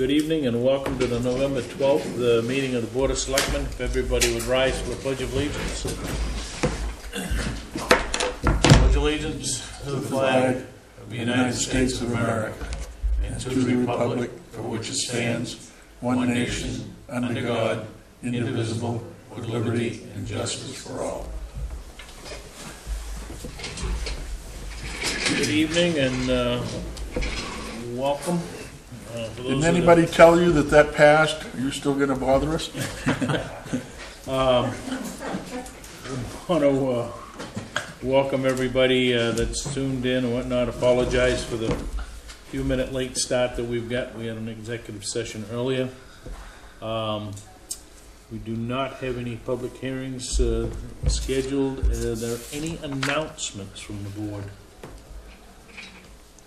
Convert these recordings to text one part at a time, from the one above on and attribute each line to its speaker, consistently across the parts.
Speaker 1: Good evening and welcome to the November 12th, the meeting of the Board of Selectmen. If everybody would rise for the Pledge of Allegiance. Pledge allegiance to the flag of the United States of America and to the republic for which it stands, one nation, under God, indivisible, with liberty and justice for all. Good evening and welcome.
Speaker 2: Didn't anybody tell you that passed? Are you still going to bother us?
Speaker 1: I want to welcome everybody that's tuned in and whatnot. Apologize for the few-minute late start that we've got. We had an executive session earlier. We do not have any public hearings scheduled. Are there any announcements from the board?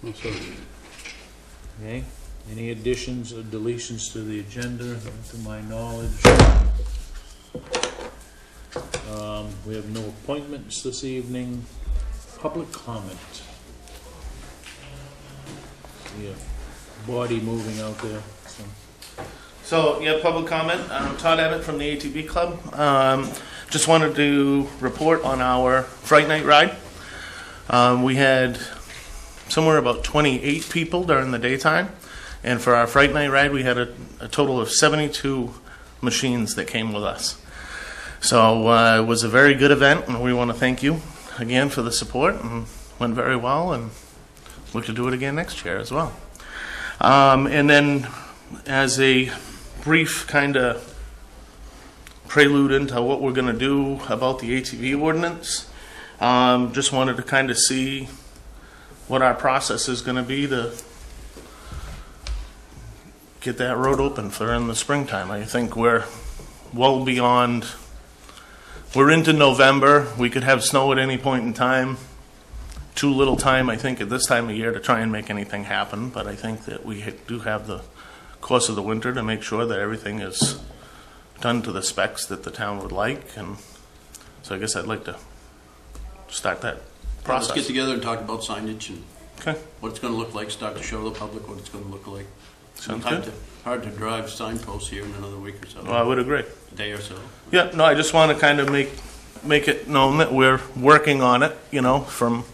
Speaker 2: No, sir.
Speaker 1: Okay. Any additions or deletions to the agenda, to my knowledge? We have no appointments this evening. Public comment. Yeah, body moving out there.
Speaker 3: So, yeah, public comment. Todd Abbott from the ATV Club. Just wanted to report on our Fright Night ride. We had somewhere about 28 people during the daytime. And for our Fright Night ride, we had a total of 72 machines that came with us. So it was a very good event, and we want to thank you again for the support. And went very well, and look to do it again next year as well. And then as a brief kind of prelude into what we're going to do about the ATV ordinance, just wanted to kind of see what our process is going to be to get that road open for in the springtime. I think we're well beyond, we're into November. We could have snow at any point in time. Too little time, I think, at this time of year to try and make anything happen, but I think that we do have the course of the winter to make sure that everything is done to the specs that the town would like. And so I guess I'd like to start that process.
Speaker 4: Let's get together and talk about signage and
Speaker 3: Okay.
Speaker 4: what it's going to look like, start to show the public what it's going to look like.
Speaker 3: Sounds
Speaker 4: Hard
Speaker 3: good.
Speaker 4: hard to drive signposts here in another week or so.
Speaker 3: Well, I would agree.
Speaker 4: A day or so.
Speaker 3: Yeah, no, I just want to kind of make it known that we're working on it, you know, from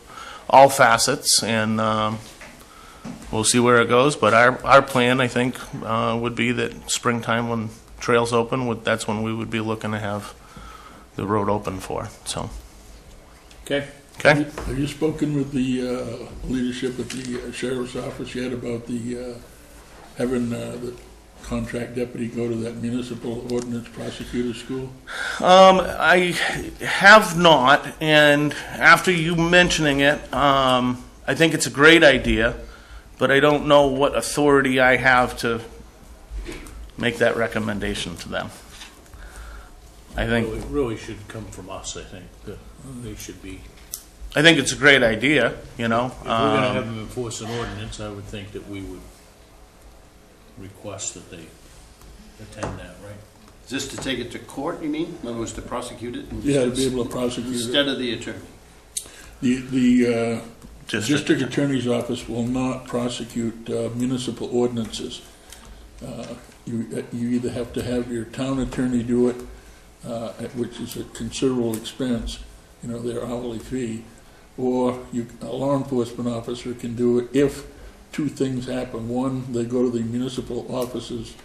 Speaker 3: all facets, and we'll see where it goes. But our plan, I think, would be that springtime, when trails open, that's when we would be looking to have the road open for. So,
Speaker 1: Okay.
Speaker 3: okay.
Speaker 2: Have you spoken with the leadership at the sheriff's office yet about the having the contract deputy go to that municipal ordinance prosecutor school?
Speaker 3: I have not, and after you mentioning it, I think it's a great idea, but I don't know what authority I have to make that recommendation to them. I think
Speaker 1: It really should come from us, I think. They should be.
Speaker 3: I think it's a great idea, you know.
Speaker 1: If we're going to have them enforce an ordinance, I would think that we would request that they attend that, right?
Speaker 4: Is this to take it to court, you mean? In other words, to prosecute it?
Speaker 2: Yeah, to be able to prosecute it.
Speaker 4: Instead of the attorney?
Speaker 2: The district attorney's office will not prosecute municipal ordinances. You either have to have your town attorney do it, which is a considerable expense, you know, their hourly fee, or a law enforcement officer can do it if two things happen. One, they go to the municipal office's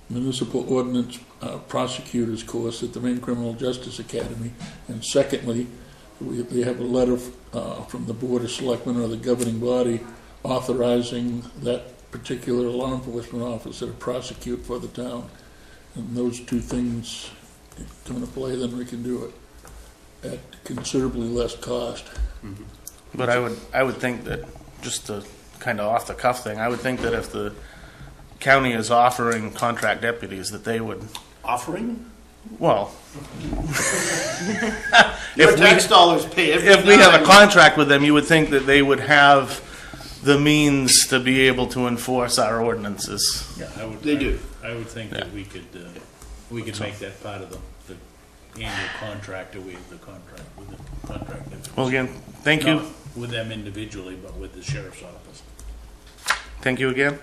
Speaker 2: municipal ordinance prosecutor's course at the Maine Criminal Justice Academy, and secondly, they have a letter from the Board of Selectmen or the governing body authorizing that particular law enforcement officer to prosecute for the town. And those two things come into play, then we can do it at considerably less cost.
Speaker 4: Mm-hmm.
Speaker 3: But I would think that, just a kind of off the cuff thing, I would think that if the county is offering contract deputies, that they would,
Speaker 4: Offering?
Speaker 3: well,
Speaker 4: Your tax dollars pay every
Speaker 3: if we have a
Speaker 4: dime.
Speaker 3: contract with them, you would think that they would have the means to be able to enforce our ordinances.
Speaker 1: Yeah,
Speaker 4: They do.
Speaker 1: I would think that we could make that part of the annual contract, or we have the contract with the contract.
Speaker 3: Well, again, thank you.
Speaker 1: Not with them individually, but with the sheriff's office.
Speaker 3: Thank you again.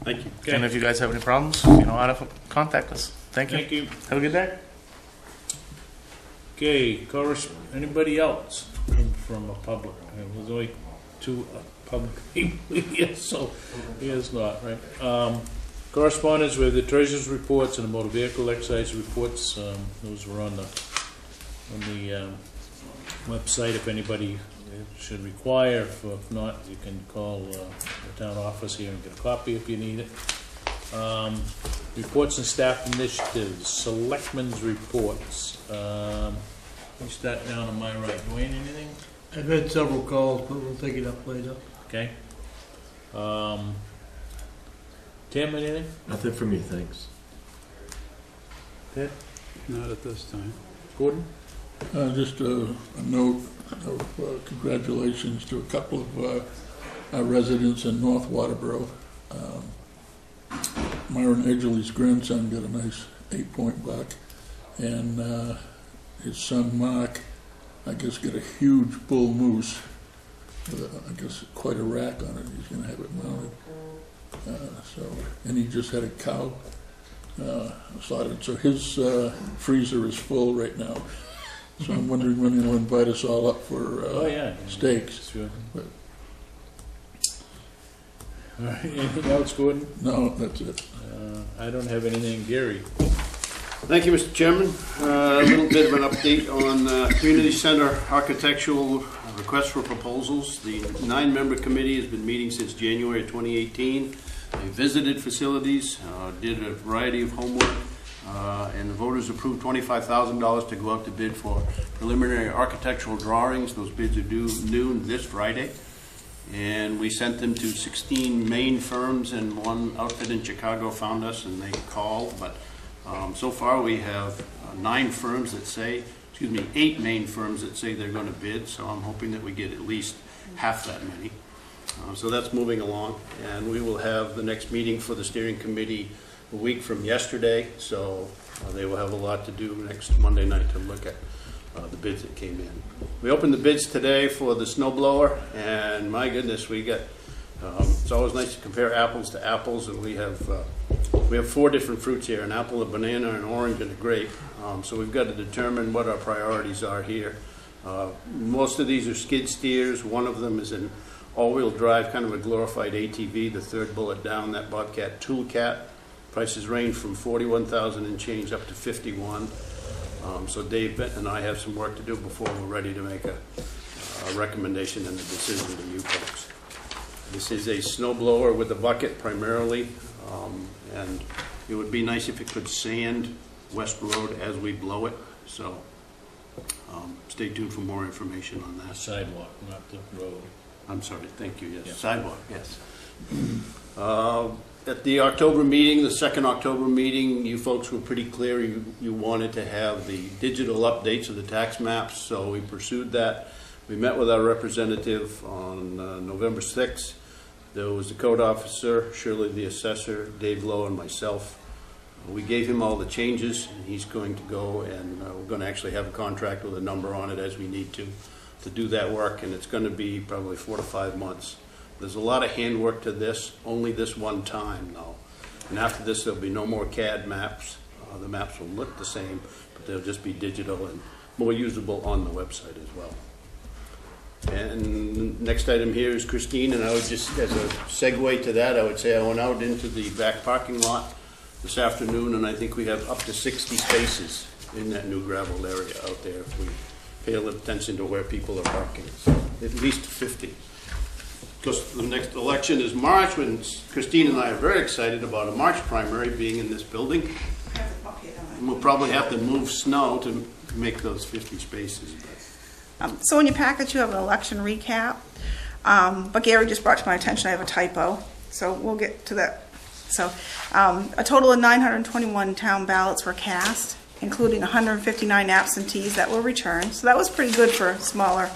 Speaker 4: Thank you.
Speaker 3: And if you guys have any problems, you know how to contact us. Thank you.
Speaker 1: Thank you.
Speaker 3: Have a good day.
Speaker 1: Okay, anybody else from a public? There's only two public people here, so he is not, right? Correspondence with the treasurer's reports and the motor vehicle excise reports. Those were on the website if anybody should require. If not, you can call the town office here and get a copy if you need it. Reports and staff initiatives, selectmen's reports. We start down on my right. Dwayne, anything?
Speaker 5: I've had several calls, but we'll take it up later.
Speaker 1: Okay. Tim, anything?
Speaker 6: Nothing for me, thanks.
Speaker 1: Ted?
Speaker 6: Not at this time.
Speaker 1: Gordon?
Speaker 2: Just a note of congratulations to a couple of our residents in North Waterboro. Myron Edgerly's grandson got a nice 8-point buck, and his son Mark, I guess, got a huge bull moose with, I guess, quite a rack on it. He's going to have it mounted. And he just had a cow slaughtered. So his freezer is full right now. So I'm wondering when he'll invite us all up for steaks.
Speaker 1: Sure.
Speaker 2: But,
Speaker 1: All right. Anything else, Gordon?
Speaker 2: no, that's it.
Speaker 1: I don't have anything. Gary?
Speaker 4: Thank you, Mr. Chairman. A little bit of an update on Community Center architectural request for proposals. The 9-member committee has been meeting since January 2018. They visited facilities, did a variety of homework, and the voters approved $25,000 to go out to bid for preliminary architectural drawings. Those bids are due noon this Friday. And we sent them to 16 main firms, and one outfit in Chicago found us and they called. But so far we have 9 firms that say, 8 main firms that say they're going to bid. So I'm hoping that we get at least half that many. So that's moving along. And we will have the next meeting for the steering committee a week from yesterday. So they will have a lot to do next Monday night to look at the bids that came in. We opened the bids today for the snow blower, and my goodness, we got. It's always nice to compare apples to apples, and we have 4 different fruits here: an apple, a banana, an orange, and a grape. So we've got to determine what our priorities are here. Most of these are skid steers. One of them is an all-wheel drive, kind of a glorified ATV. The third bullet down, that Bobcat Toolcat. Prices range from $41,000 and change up to $51,000. So Dave and I have some work to do before we're ready to make a recommendation and a decision to you folks. This is a snow blower with a bucket primarily, and it would be nice if it could sand West Road as we blow it. So stay tuned for more information on that.
Speaker 1: Sidewalk, not the road.
Speaker 4: I'm sorry, thank you, yes.
Speaker 1: Yeah.
Speaker 4: Sidewalk, yes. At the October meeting, the second October meeting, you folks were pretty clear you wanted to have the digital updates of the tax maps, so we pursued that. We met with our representative on November 6th. There was the code officer, Shirley the assessor, Dave Lowe, and myself. We gave him all the changes, and he's going to go, and we're going to actually have a contract with a number on it as we need to do that work, and it's going to be probably 4 to 5 months. There's a lot of handwork to this, only this one time though. And after this, there'll be no more CAD maps. The maps will look the same, but they'll just be digital and more usable on the website as well. And next item here is Christine, and I would just, as a segue to that, I would say I went out into the back parking lot this afternoon, and I think we have up to 60 spaces in that new gravel area out there if we pay a little attention to where people are parking. So at least 50. Because the next election is March, when Christine and I are very excited about a March primary being in this building. And we'll probably have to move snow to make those 50 spaces.
Speaker 7: So in your package you have an election recap, but Gary just brought to my attention I have a typo, so we'll get to that. So a total of 921 town ballots were cast, including 159 absentees that were returned, so that was pretty good for a smaller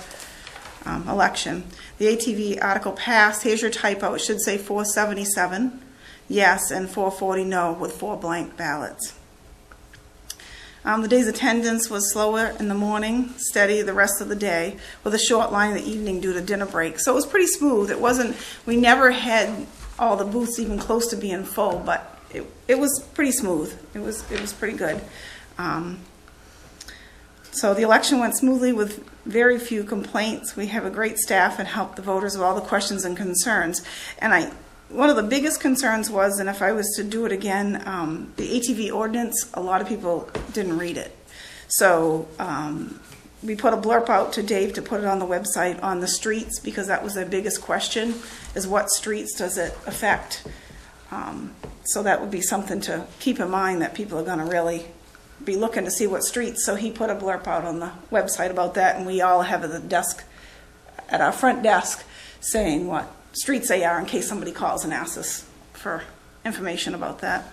Speaker 7: election. The ATV article passed. Here's your typo. It should say 477 yes and 440 no with 4 blank ballots. The day's attendance was slower in the morning, steady the rest of the day, with a short line in the evening due to dinner break. So it was pretty smooth. It wasn't, we never had all the booths even close to being full, but it was pretty smooth. It was pretty good. So the election went smoothly with very few complaints. We have a great staff and helped the voters with all the questions and concerns. And one of the biggest concerns was, and if I was to do it again, the ATV ordinance, a lot of people didn't read it. So we put a blurb out to Dave to put it on the website on the streets, because that was their biggest question, is what streets does it affect? So that would be something to keep in mind, that people are going to really be looking to see what streets. So he put a blurb out on the website about that, and we all have at the desk, at our front desk, saying what streets they are in case somebody calls and asks us for information about that.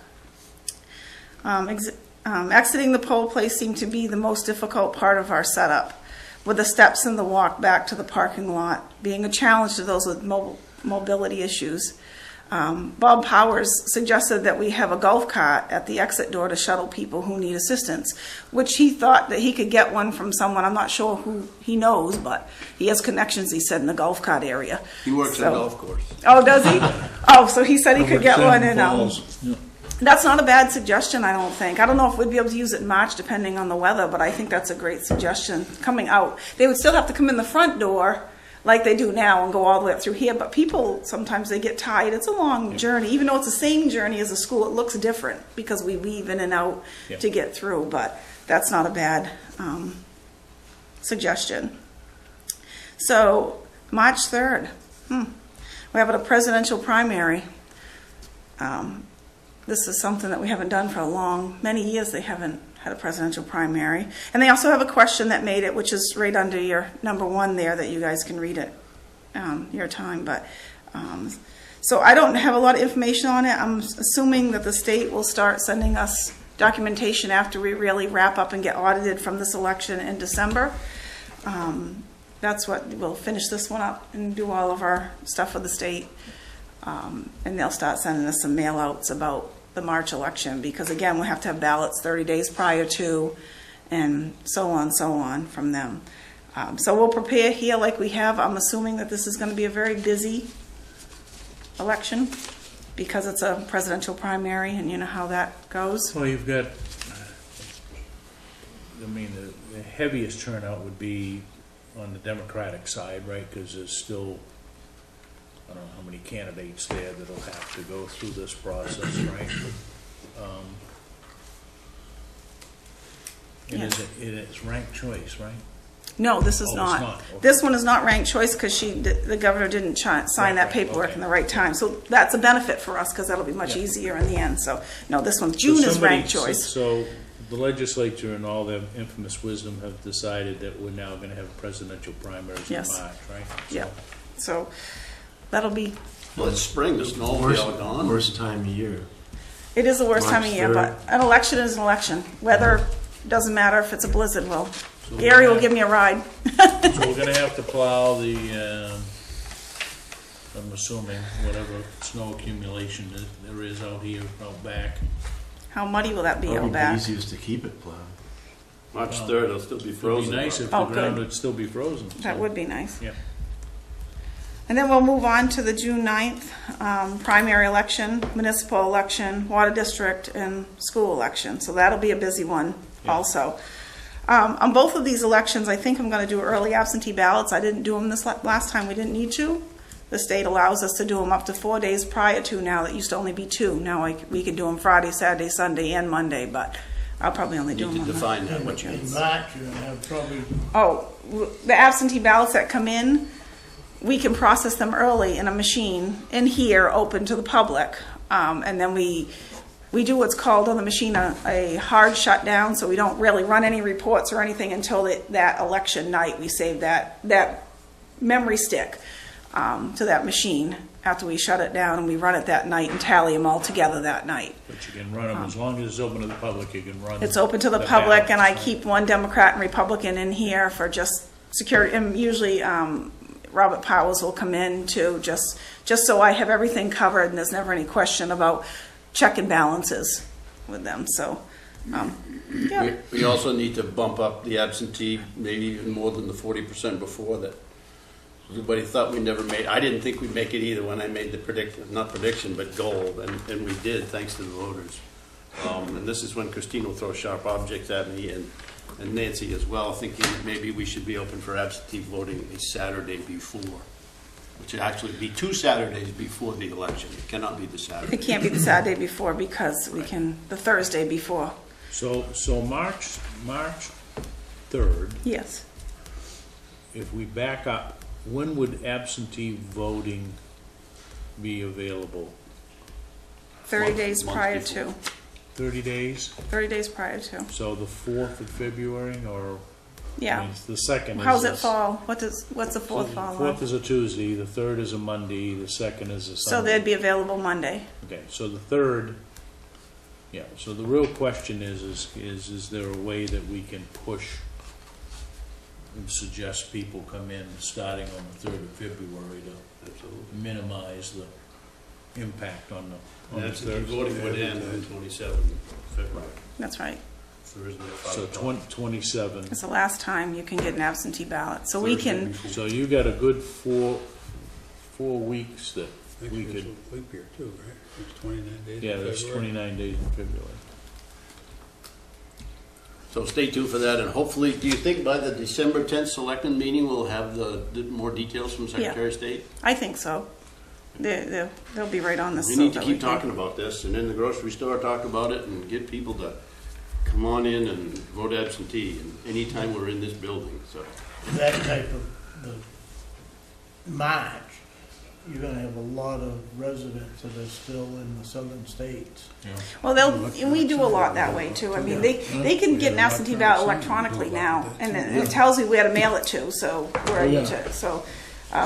Speaker 7: Exiting the poll place seemed to be the most difficult part of our setup, with the steps and the walk back to the parking lot being a challenge to those with mobility issues. Bob Powers suggested that we have a golf cart at the exit door to shuttle people who need assistance, which he thought that he could get one from someone. I'm not sure who he knows, but he has connections, he said, in the golf cart area.
Speaker 4: He works at a golf course.
Speaker 7: Oh, does he? Oh, so he said he could get one, and
Speaker 2: Yeah.
Speaker 7: that's not a bad suggestion, I don't think. I don't know if we'd be able to use it in March, depending on the weather, but I think that's a great suggestion. Coming out, they would still have to come in the front door like they do now and go all the way up through here, but people, sometimes they get tired. It's a long journey. Even though it's the same journey as a school, it looks different because we weave in and out to get through, but that's not a bad suggestion. So, March 3rd, we have a presidential primary. This is something that we haven't done for many years. They haven't had a presidential primary. And they also have a question that made it, which is right under your number 1 there, that you guys can read it your time. But so I don't have a lot of information on it. I'm assuming that the state will start sending us documentation after we really wrap up and get audited from this election in December. That's what we'll finish this one up and do all of our stuff with the state. And they'll start sending us some mail outs about the March election, because again, we have to have ballots 30 days prior to, and so on from them. So we'll prepare here like we have. I'm assuming that this is going to be a very busy election because it's a presidential primary, and you know how that goes.
Speaker 6: Well, you've got, I mean, the heaviest turnout would be on the Democratic side, right? Because there's still, I don't know how many candidates there that'll have to go through this process, right? It's ranked choice, right?
Speaker 7: No, this is
Speaker 6: Oh, it's
Speaker 7: not.
Speaker 6: not. Okay.
Speaker 7: This one is not ranked choice because the governor didn't sign that paperwork
Speaker 6: okay.
Speaker 7: in the right time. So that's a benefit for us because that'll be much easier in the end. So no, this one,
Speaker 6: So
Speaker 7: June is
Speaker 6: somebody-
Speaker 7: ranked choice.
Speaker 6: So the legislature and all their infamous wisdom have decided that we're now going to have presidential primaries
Speaker 7: Yes.
Speaker 6: in March, right? So-
Speaker 7: Yeah. So that'll be,
Speaker 4: Well, it's spring, the snow will be all gone.
Speaker 6: Worst time of year.
Speaker 7: it is the worst time of
Speaker 6: March
Speaker 7: year,
Speaker 6: 3rd.
Speaker 7: but an election is an election. Weather doesn't matter if it's a blizzard. Well, Gary will give me a ride.
Speaker 6: So we're gonna have to plow the, I'm assuming, whatever snow accumulation that there is out here, out back.
Speaker 7: How muddy will that be out
Speaker 6: Probably
Speaker 7: back?
Speaker 6: easiest to keep it plowed.
Speaker 4: March 3rd, it'll still be
Speaker 6: It'd be
Speaker 4: frozen.
Speaker 6: nice if
Speaker 7: Oh,
Speaker 6: the ground
Speaker 7: good.
Speaker 6: would still be frozen.
Speaker 7: That
Speaker 6: so,
Speaker 7: would be nice.
Speaker 6: Yeah.
Speaker 7: And then we'll move on to the June 9th primary election, municipal election, water district, and school election. So that'll be a busy one also. On both of these elections, I think I'm going to do early absentee ballots. I didn't do them this last time. We didn't need to. The state allows us to do them up to 4 days prior to now. That used to only be 2. Now we can do them Friday, Saturday, Sunday, and Monday, but I'll probably only do
Speaker 4: Need
Speaker 7: them
Speaker 4: to
Speaker 7: on the
Speaker 4: define that, what you
Speaker 5: In March, you're gonna have probably,
Speaker 7: the absentee ballots that come in, we can process them early in a machine in here, open to the public. And then we do what's called on the machine a hard shutdown, so we don't really run any reports or anything until that election night. We save that memory stick to that machine after we shut it down, and we run it that night and tally them all together that night.
Speaker 6: But you can run them, as long as it's open to the public, you can run.
Speaker 7: It's open to the public, and I
Speaker 6: ballots,
Speaker 7: keep one Democrat and Republican in here for just security, and usually Robert Powers will come in too, just so I have everything covered and there's never any question about check and balances with them. So, yeah.
Speaker 4: We also need to bump up the absentee, maybe even more than the 40% before that. Everybody thought we never made, I didn't think we'd make it either when I made the prediction, but goal, and we did, thanks to the voters. And this is when Christine will throw sharp objects at me, and Nancy as well, thinking that maybe we should be open for absentee voting a Saturday before, which would actually be 2 Saturdays before the election. It cannot be the Saturday.
Speaker 7: It can't be the Saturday before because we can, the Thursday before.
Speaker 6: So March 3rd,
Speaker 7: Yes.
Speaker 6: if we back up, when would absentee voting be available?
Speaker 7: 30 days
Speaker 4: Month
Speaker 7: prior
Speaker 4: before.
Speaker 7: to.
Speaker 6: 30 days?
Speaker 7: 30 days prior to.
Speaker 6: So the 4th of February, or? I
Speaker 7: Yeah.
Speaker 6: mean, the 2nd is.
Speaker 7: How's it
Speaker 6: this-
Speaker 7: fall? What's the fourth
Speaker 6: So
Speaker 7: fall
Speaker 6: the 4th
Speaker 7: on?
Speaker 6: is a Tuesday, the 3rd is a Monday, the 2nd is a
Speaker 7: So
Speaker 6: Sunday.
Speaker 7: they'd be available Monday.
Speaker 6: Okay, so the 3rd, yeah, so the real question is there a way that we can push and suggest people come in starting on the 3rd of February to minimize the impact on the
Speaker 4: Absentee
Speaker 6: 3rd?
Speaker 4: voting would end on 27th February.
Speaker 7: That's right.
Speaker 4: Thursday at 5
Speaker 6: So
Speaker 4: o'clock.
Speaker 6: 27.
Speaker 7: It's the last time you can get an absentee ballot. So we
Speaker 4: Thursday
Speaker 7: can,
Speaker 4: before.
Speaker 6: So you got a good four weeks that we could,
Speaker 1: Leap year too, right? It's 29 days.
Speaker 6: yeah, there's 29 days in February.
Speaker 4: So stay tuned for that, and hopefully, do you think by the December 10th Selectmen meeting, we'll have the more details from Secretary of State?
Speaker 7: I think so. They'll be right on this.
Speaker 4: We
Speaker 7: so
Speaker 4: need to
Speaker 7: that
Speaker 4: keep
Speaker 7: can-
Speaker 4: talking about this, and in the grocery store, talk about it, and get people to come on in and vote absentee, and anytime we're in this building, so.
Speaker 5: that type of the March, you're gonna have a lot of residents that are still in the southern states.
Speaker 7: Well, and we do a lot that way too. I mean, they can get an absentee ballot electronically now, and it tells you where to mail it to, so where you to, so.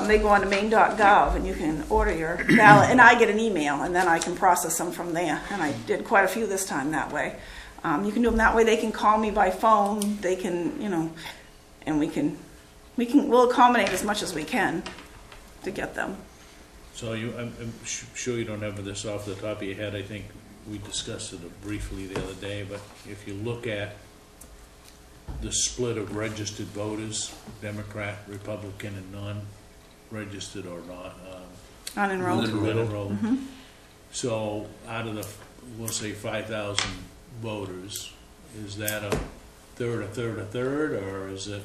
Speaker 7: They go on to maine.gov and you can order your ballot, and I get an email, and then I can process them from there. And I did quite a few this time that way. You can do them that way. They can call me by phone. They can, and we'll accommodate as much as we can to get them.
Speaker 6: So I'm sure you don't have this off the top of your head. I think we discussed it briefly the other day, but if you look at the split of registered voters, Democrat, Republican, and non-registered or not,
Speaker 7: Unenrolled.
Speaker 6: unenrolled. So out of the, we'll say 5,000 voters, is that a third, or is it?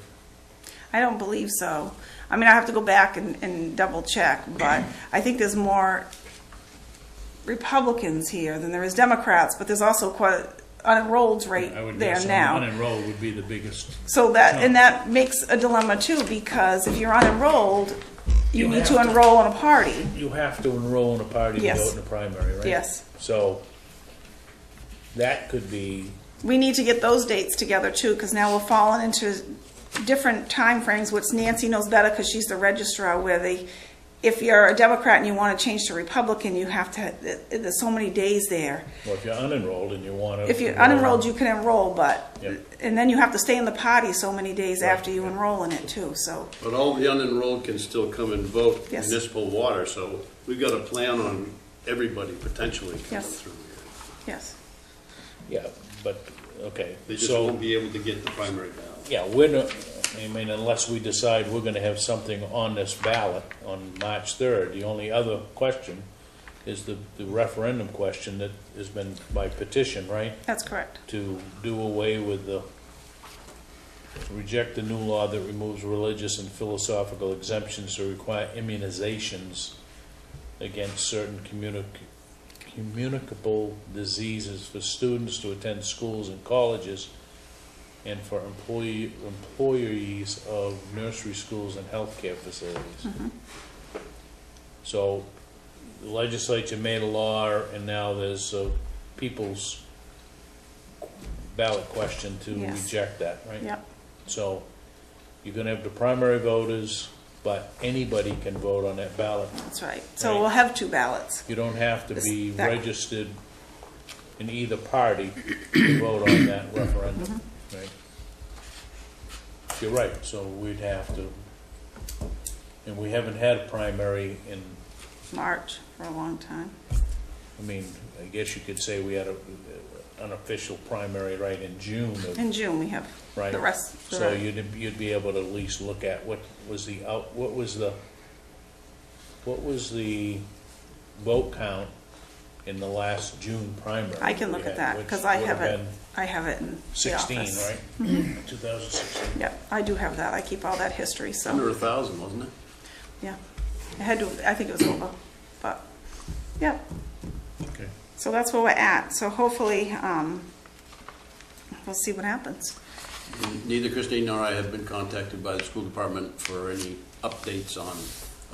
Speaker 7: I don't believe so. I mean, I have to go back and double check, but I think there's more Republicans here than there is Democrats, but there's also quite unenrolled's right
Speaker 6: I would
Speaker 7: there
Speaker 6: guess
Speaker 7: now.
Speaker 6: unenrolled would be the biggest.
Speaker 7: So that makes a dilemma too, because if you're unenrolled, you
Speaker 6: You
Speaker 7: need
Speaker 6: have
Speaker 7: to
Speaker 6: to.
Speaker 7: enroll in a party.
Speaker 6: You have to enroll in a party to
Speaker 7: Yes.
Speaker 6: vote in a primary, right?
Speaker 7: Yes.
Speaker 6: So that could be,
Speaker 7: We need to get those dates together too, because now we're falling into different time frames, which Nancy knows better because she's the registrar, where if you're a Democrat and you want to change to Republican, you have to, there's so many days there.
Speaker 6: well, if you're unenrolled and you want to.
Speaker 7: If you're unenrolled, you can enroll, but,
Speaker 6: Yep.
Speaker 7: and then you have to stay in the party so many days
Speaker 6: Right.
Speaker 7: after you enroll in it too, so.
Speaker 4: But all the unenrolled can still come and vote
Speaker 7: Yes.
Speaker 4: municipal water, so we've got a plan on everybody potentially coming
Speaker 7: Yes.
Speaker 4: through here.
Speaker 7: Yes.
Speaker 6: Yeah, but, okay.
Speaker 4: They just
Speaker 6: So,
Speaker 4: won't be able to get the primary ballot.
Speaker 6: yeah, we're not, I mean, unless we decide we're gonna have something on this ballot on March 3rd, the only other question is the referendum question that has been by petition, right?
Speaker 7: That's correct.
Speaker 6: To do away with reject the new law that removes religious and philosophical exemptions to require immunizations against certain communicable diseases for students to attend schools and colleges, and for employees of nursery schools and healthcare facilities. So the legislature made a law, and now there's a people's ballot question to
Speaker 7: Yes.
Speaker 6: reject that, right?
Speaker 7: Yep.
Speaker 6: So you're gonna have the primary voters, but anybody can vote on that ballot.
Speaker 7: That's right. So
Speaker 6: Right.
Speaker 7: we'll have two ballots.
Speaker 6: You don't have to be
Speaker 7: That-
Speaker 6: registered in either party to vote on that referendum, right? You're right, so we'd have to, and we haven't had a primary in,
Speaker 7: March for a long time.
Speaker 6: I mean, I guess you could say we had an unofficial primary right in June of,
Speaker 7: In June, we have
Speaker 6: right?
Speaker 7: the rest.
Speaker 6: So you'd be able to at least look at what was the what was the vote count in the last June primary?
Speaker 7: I can look
Speaker 6: we
Speaker 7: at
Speaker 6: had,
Speaker 7: that,
Speaker 6: which
Speaker 7: because I
Speaker 6: would
Speaker 7: have it,
Speaker 6: been
Speaker 7: I have it in the
Speaker 6: 16,
Speaker 7: office.
Speaker 6: right? 2016.
Speaker 7: Yep, I do have that, I keep all that history, so,
Speaker 4: Under 1,000, wasn't it?
Speaker 7: yeah. I had to, I think it was over, but, yep.
Speaker 6: Okay.
Speaker 7: So that's where we're at, so hopefully, we'll see what happens.
Speaker 4: Neither Christine nor I have been contacted by the school department for any updates on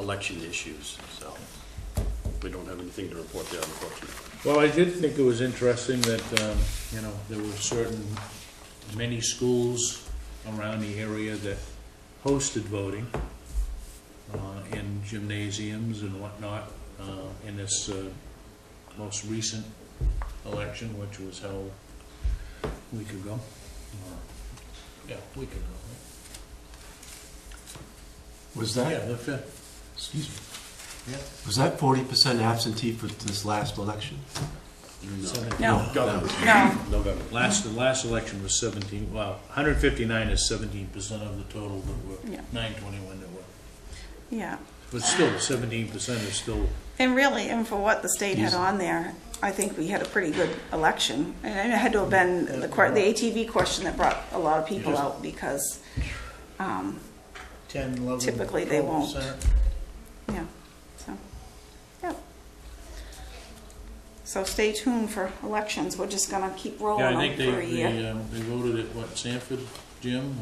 Speaker 4: election issues, so we don't have anything to report there, unfortunately.
Speaker 6: Well, I did think it was interesting that, you know, there were many schools around the area that hosted voting in gymnasiums and whatnot in this most recent election, which was held a week ago. Yeah, a week ago.
Speaker 8: Was
Speaker 6: Right?
Speaker 8: that,
Speaker 6: Yeah, the 5th.
Speaker 8: excuse me,
Speaker 6: Yeah.
Speaker 8: was that 40% absentee for this last election?
Speaker 7: No,
Speaker 4: Governor.
Speaker 7: no,
Speaker 6: November. The last election was 17, well, 159 is 17% of the total that were,
Speaker 7: Yeah.
Speaker 6: 921 that were.
Speaker 7: yeah.
Speaker 6: But still, 17% is still,
Speaker 7: And really, and for what the state had
Speaker 6: Easy.
Speaker 7: on there, I think we had a pretty good election. And it had to have been the ATV question that brought a lot of people out, because,
Speaker 5: 10, 11,
Speaker 7: Typically, they won't.
Speaker 5: 12%.
Speaker 7: yeah, so, yeah. So stay tuned for elections, we're just gonna keep
Speaker 6: yeah,
Speaker 7: rolling
Speaker 6: I think
Speaker 7: them for a year.
Speaker 6: they voted at, what, Sanford, Jim?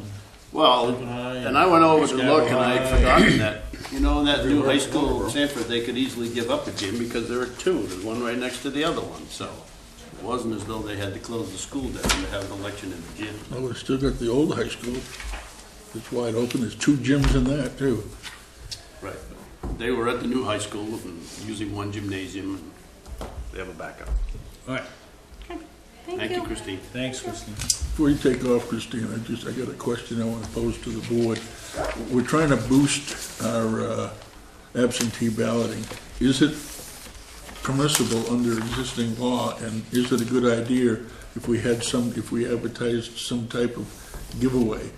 Speaker 4: Well,
Speaker 6: Lincoln High
Speaker 4: and I went over to
Speaker 6: Scarborough
Speaker 4: look, and I had
Speaker 6: High.
Speaker 4: forgotten that, you know, in that new high school in Sanford, they could easily give up a gym because there are two. There's one right next to the other one, so it wasn't as though they had to close the school down to have an election in the gym.
Speaker 2: Oh, we still got the old high school. It's wide open. There's 2 gyms in that, too.
Speaker 4: Right. They were at the new high school and using one gymnasium, and they have a backup.
Speaker 6: All right,
Speaker 4: Thank you, Christine.
Speaker 6: thanks, Christine.
Speaker 2: Before you take off, Christine, I got a question I want to pose to the board. We're trying to boost our absentee balloting. Is it permissible under existing law, and is it a good idea if we advertised some type of giveaway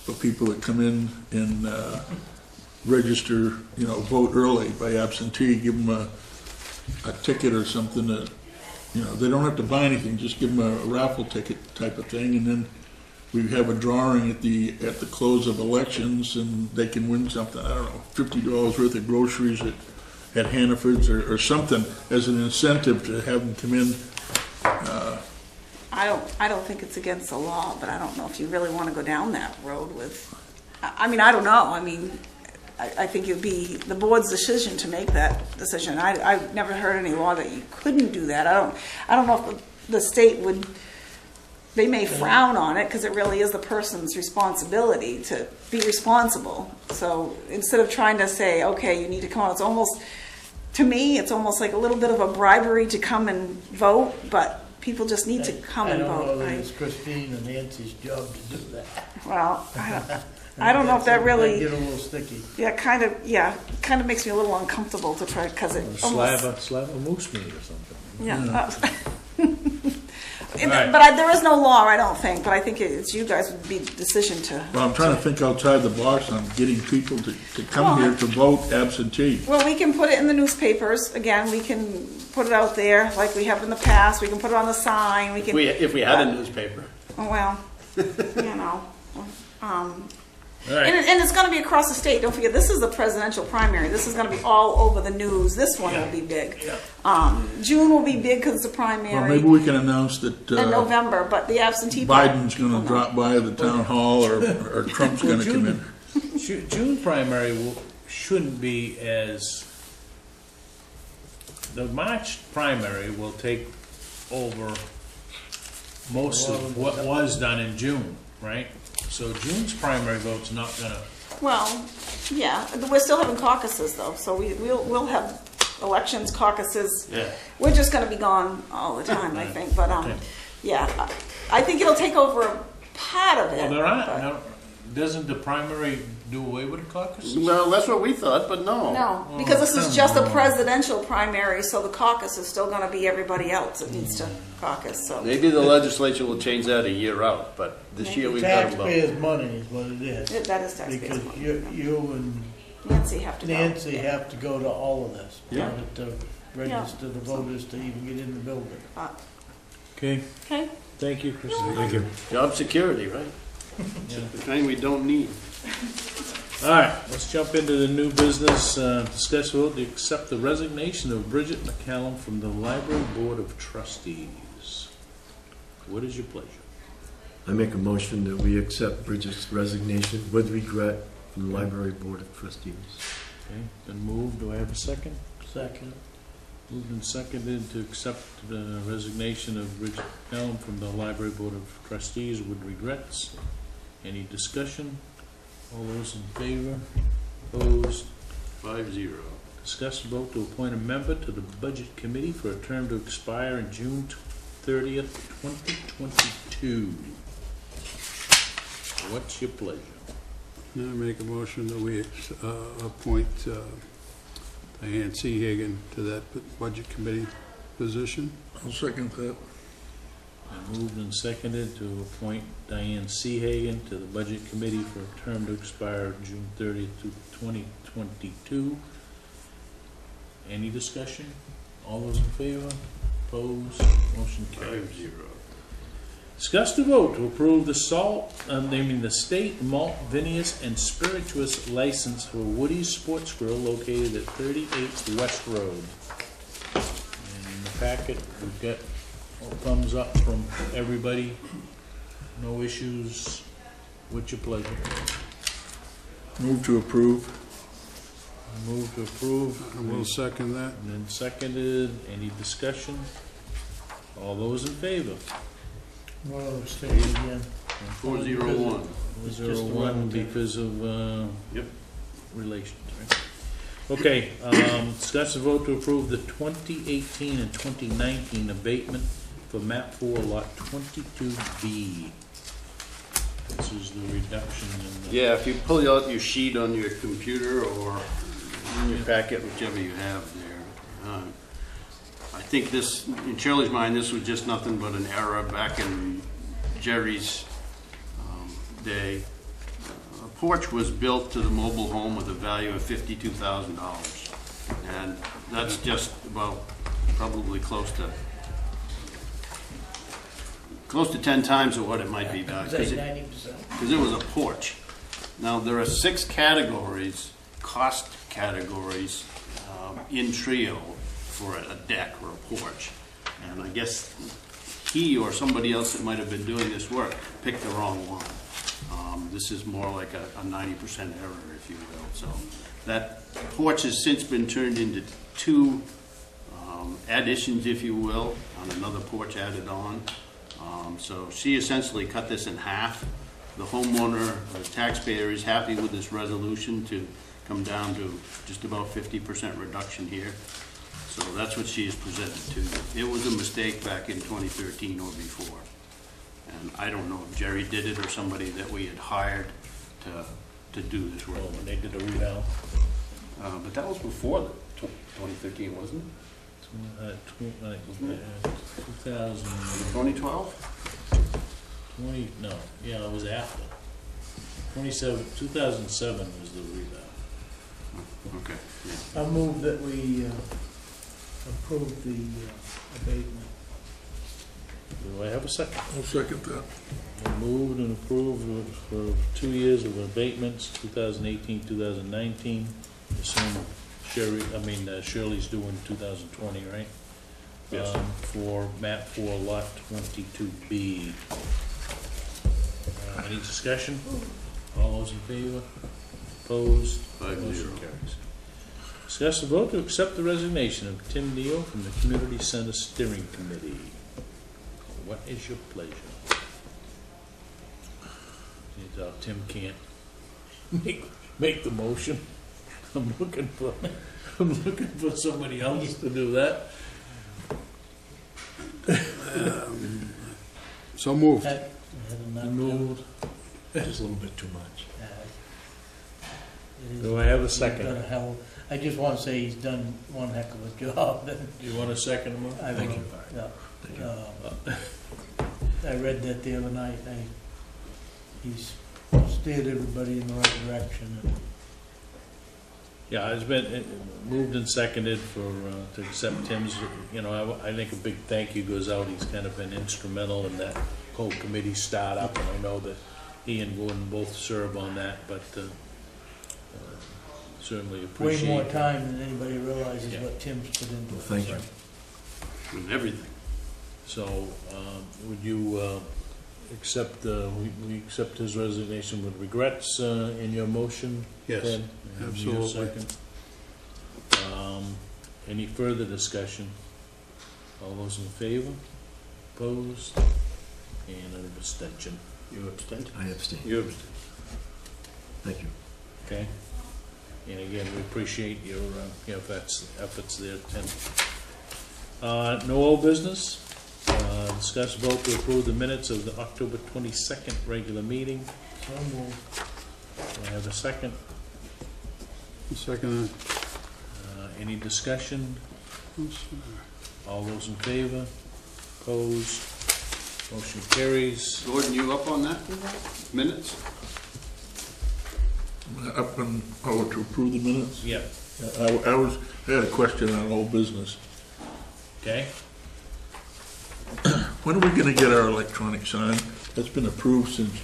Speaker 2: for people that come in and register, you know, vote early by absentee, give them a ticket or something that, you know, they don't have to buy anything, just give them a raffle ticket type of thing, and then we have a drawing at the close of elections, and they can win something, I don't know, $50 worth of groceries at Hannaford's or something as an incentive to have them come in.
Speaker 7: I don't think it's against the law, but I don't know if you really wanna go down that road with, I mean, I don't know, I mean, I think it'd be the board's decision to make that decision. I've never heard any law that you couldn't do that. I don't know if the state would, they may frown on it, because it really is the person's responsibility to be responsible. So instead of trying to say, okay, you need to come out, it's almost, to me, it's almost like a little bit of a bribery to come and vote, but people just need to come and
Speaker 5: I don't know
Speaker 7: vote.
Speaker 5: that it's Christine and Nancy's job to do that.
Speaker 7: Well, I don't know if that really.
Speaker 5: Get a little sticky.
Speaker 7: Yeah, kind of makes me a little uncomfortable to try, because it almost,
Speaker 6: Slab of moose meat or something.
Speaker 7: yeah.
Speaker 6: Right.
Speaker 7: But there is no law, I don't think, but I think it's you guys would be the decision to.
Speaker 2: Well, I'm trying to think outside the box on getting people to come here to vote absentee.
Speaker 7: Well, we can put it in the newspapers, again, we can put it out there like we have in the past, we can put it on the sign, we can.
Speaker 4: If we had a newspaper.
Speaker 7: Oh, well, you know,
Speaker 6: All right.
Speaker 7: and it's gonna be across the state, don't forget, this is the presidential primary, this is gonna be all over the news, this one will be big. June will be big because it's a
Speaker 2: Well, maybe
Speaker 7: primary,
Speaker 2: we can announce that
Speaker 7: in November, but the absentee. ballot-
Speaker 2: Biden's gonna drop by the town hall, or Trump's gonna come in.
Speaker 6: June primary shouldn't be as, the March primary will take over most of what was done in June, right? So June's primary vote's not gonna,
Speaker 7: Well, yeah, we're still having caucuses though, so we'll have elections, caucuses.
Speaker 4: Yeah.
Speaker 7: We're just gonna be gone all the time, I think, but,
Speaker 6: Okay.
Speaker 7: yeah, I think it'll take over a part of it.
Speaker 6: well, there
Speaker 7: but-
Speaker 6: aren't, no, doesn't the primary do away with the caucus?
Speaker 4: Well, that's what we thought, but no.
Speaker 7: No, because this is just a presidential primary, so the caucus is still gonna be everybody else that needs to caucus, so.
Speaker 4: Maybe the legislature will change that a year out, but this year we've got them both.
Speaker 5: Taxpayers' money is what it is.
Speaker 7: That is taxpayers'
Speaker 5: Because
Speaker 7: money.
Speaker 5: you and
Speaker 7: Nancy have to go.
Speaker 5: Nancy have to go to all of this.
Speaker 6: Yeah.
Speaker 5: To register the voters to even get in the building.
Speaker 6: Okay,
Speaker 7: Okay.
Speaker 6: thank you, Chris.
Speaker 8: Thank you.
Speaker 4: Job security, right?
Speaker 6: Yeah.
Speaker 4: The kind we don't need.
Speaker 6: All right, let's jump into the new business. Discuss vote to accept the resignation of Brigit McCallum from the Library Board of Trustees. What is your pleasure?
Speaker 8: I make a motion that we accept Bridget's resignation with regret from the Library Board of Trustees.
Speaker 6: Okay, been moved. Do I have a second?
Speaker 5: Second.
Speaker 6: Moved and seconded to accept the resignation of Brigit McCallum from the Library Board of Trustees with regrets. Any discussion? All those in favor? Opposed?
Speaker 4: 5-0.
Speaker 6: Discuss and vote to appoint a member to the Budget Committee for a term to expire in June 30th, 2022. What's your pleasure?
Speaker 9: I make a motion that we appoint Diane C. Hagan to that Budget Committee position.
Speaker 2: I'll second that.
Speaker 6: Been moved and seconded to appoint Diane C. Hagan to the Budget Committee for a term to expire June 30th, 2022. Any discussion? All those in favor? Opposed? Motion carries.
Speaker 4: 5-0.
Speaker 6: Discuss the vote to approve the the state malt vinous and spirituous license for Woody's Sports Grill located at 38th West Road. And in the packet, we've got a thumbs up from everybody. No issues. What's your pleasure?
Speaker 2: Move to approve.
Speaker 6: Move to approve.
Speaker 9: I will second that.
Speaker 6: And then seconded. Any discussion? All those in favor?
Speaker 5: One abstain again.
Speaker 4: 4-0-1.
Speaker 6: 0-1 because of
Speaker 4: Yep.
Speaker 6: relations, right? Okay, discuss a vote to approve the 2018 and 2019 abatement for map 4 lot 22B. This is the reduction in the...
Speaker 4: Yeah, if you pull out your sheet on your computer or in your packet, whichever you have there, I think this, in Shirley's mind, this was just nothing but an error back in Jerry's day. A porch was built to the mobile home with a value of $52,000. And that's just about probably close to 10 times of what it might be valued.
Speaker 5: Say 90%.
Speaker 4: Because it was a porch. Now, there are 6 categories, cost categories, in Trio for a deck or a porch. And I guess he or somebody else that might have been doing this work picked the wrong one. This is more like a 90% error, if you will. So that porch has since been turned into 2 additions, if you will, on another porch added on. So she essentially cut this in half. The homeowner, the taxpayer, is happy with this resolution to come down to just about 50% reduction here. So that's what she has presented to you. It was a mistake back in 2013 or before. And I don't know if Jerry did it or somebody that we had hired to do this work.
Speaker 6: Oh, when they did a reval.
Speaker 4: But that was before the 2013, wasn't it?
Speaker 6: 2000...
Speaker 4: 2012?
Speaker 6: 20, no, yeah, it was after. 2007 was the reval.
Speaker 4: Okay. Yeah.
Speaker 5: I move that we approve the abatement.
Speaker 6: Do I have a second?
Speaker 2: I'll second that.
Speaker 6: Moved and approved for 2 years of abatements, 2018, 2019. Assume Shirley's doing 2020, right?
Speaker 4: Yes.
Speaker 6: For map 4 lot 22B. Any discussion? All those in favor? Opposed?
Speaker 4: 5-0.
Speaker 6: Motion carries. Discuss the vote to accept the resignation of Tim Neal from the Community Center Steering Committee. What is your pleasure? Tim can't make the motion. I'm looking for somebody else to do that.
Speaker 9: So moved.
Speaker 6: Moved.
Speaker 8: Just a little bit too much.
Speaker 6: Do I have a second?
Speaker 5: I just want to say he's done one heck of a job.
Speaker 6: Do you want a second?
Speaker 8: Thank you.
Speaker 5: Yeah. I read that the other night. He's steered everybody in the right direction. And
Speaker 6: Yeah, it's been moved and seconded for, to accept Tim's, you know, I think a big thank you goes out. He's kind of been instrumental in that whole committee startup, and I know that he and Gordon both serve on that, but certainly
Speaker 5: Way
Speaker 6: appreciate.
Speaker 5: more time than anybody realizes
Speaker 6: Yeah.
Speaker 5: what Tim's put into
Speaker 8: Well,
Speaker 5: it.
Speaker 8: thank you.
Speaker 4: And everything.
Speaker 6: So, would you accept, we accept his resignation with regrets in your motion?
Speaker 9: Yes,
Speaker 6: Ted? And your
Speaker 9: absolutely.
Speaker 6: second? Any further discussion? All those in favor? Opposed? And an abstention.
Speaker 4: You abstain?
Speaker 8: I abstain.
Speaker 4: You abstain.
Speaker 8: Thank you.
Speaker 6: Okay? And again, we appreciate your efforts there, Tim. No old business? Discuss vote to approve the minutes of the October 22nd regular meeting.
Speaker 5: So moved.
Speaker 6: Do I have a second?
Speaker 9: Second,
Speaker 6: Any discussion? All those in favor? Opposed? Motion carries.
Speaker 4: Gordon, you up on that? Minutes?
Speaker 2: Up and, to approve the minutes?
Speaker 6: Yep.
Speaker 2: I had a question on old business.
Speaker 6: Okay?
Speaker 2: When are we gonna get our electronic sign? That's been approved since,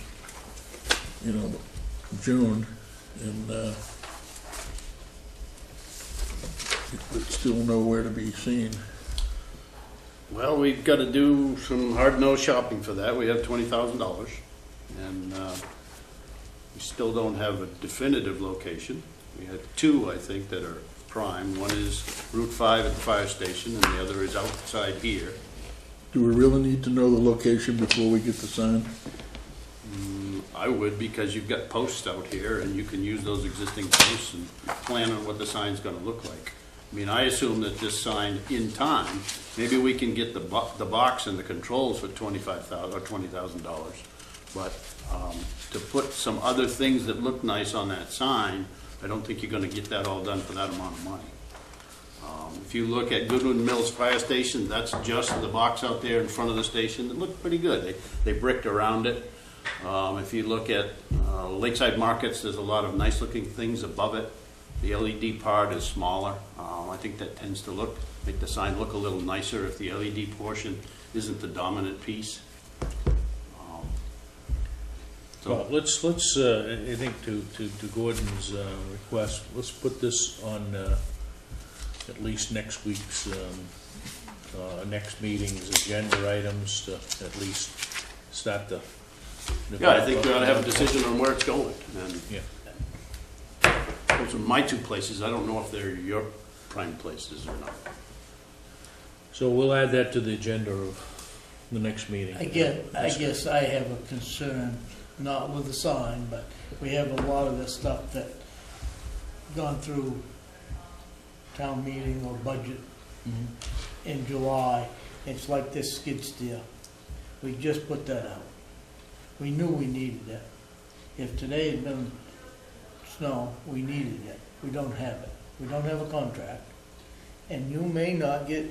Speaker 2: June, and, it's still nowhere to be seen.
Speaker 4: Well, we've got to do some hard-nosed shopping for that. We have $20,000, and we still don't have a definitive location. We had two, I think, that are prime. One is Route 5 at the fire station, and the other is outside here.
Speaker 2: Do we really need to know the location before we get the sign?
Speaker 4: I would, because you've got posts out here, and you can use those existing posts and plan on what the sign's going to look like. I mean, I assume that this sign, in time, maybe we can get the box and the controls for $25,000 or $20,000. But to put some other things that look nice on that sign, I don't think you're going to get that all done for that amount of money. If you look at Goodwin Mills Fire Station, that's just the box out there in front of the station. It looked pretty good. They bricked around it. If you look at Lakeside Markets, there's a lot of nice looking things above it. The LED part is smaller. I think that tends to make the sign look a little nicer if the LED portion isn't the dominant piece.
Speaker 6: Well, let's, I think to Gordon's request, let's put this on at least next week's, next meeting's agenda items to at least start the.
Speaker 4: Yeah, I think we ought to have a decision on where it's going. And
Speaker 6: Yeah.
Speaker 4: those are my two places. I don't know if they're your prime places or not.
Speaker 6: So we'll add that to the agenda of the next meeting.
Speaker 5: I guess I have a concern, not with the sign, but we have a lot of this stuff that gone through town meeting or budget in July. It's like this skid steer. We just put that out. We knew we needed it. If today had been snow, we needed it. We don't have it. We don't have a contract. And you may not get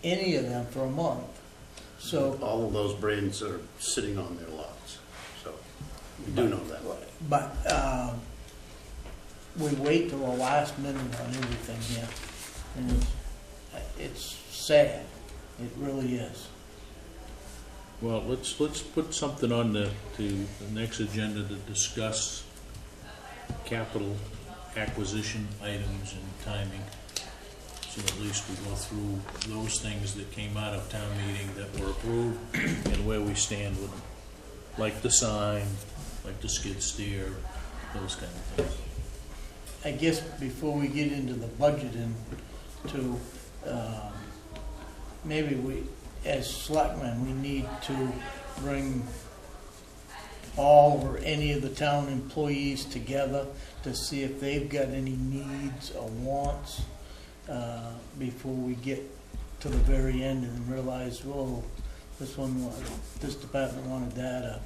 Speaker 5: any of them for a month. So,
Speaker 4: All of those brands are sitting on their lots. So we do know that.
Speaker 5: but we wait till the last minute on everything here. And it's sad. It really is.
Speaker 6: Well, let's put something on the next agenda to discuss capital acquisition items and timing. So at least we go through those things that came out of town meeting that were approved and where we stand with them. Like the sign, like the skid steer, those kind of things.
Speaker 5: I guess before we get into the budget and to, maybe we, as selectmen, we need to bring all or any of the town employees together to see if they've got any needs or wants before we get to the very end and realize, whoa, this department wanted that.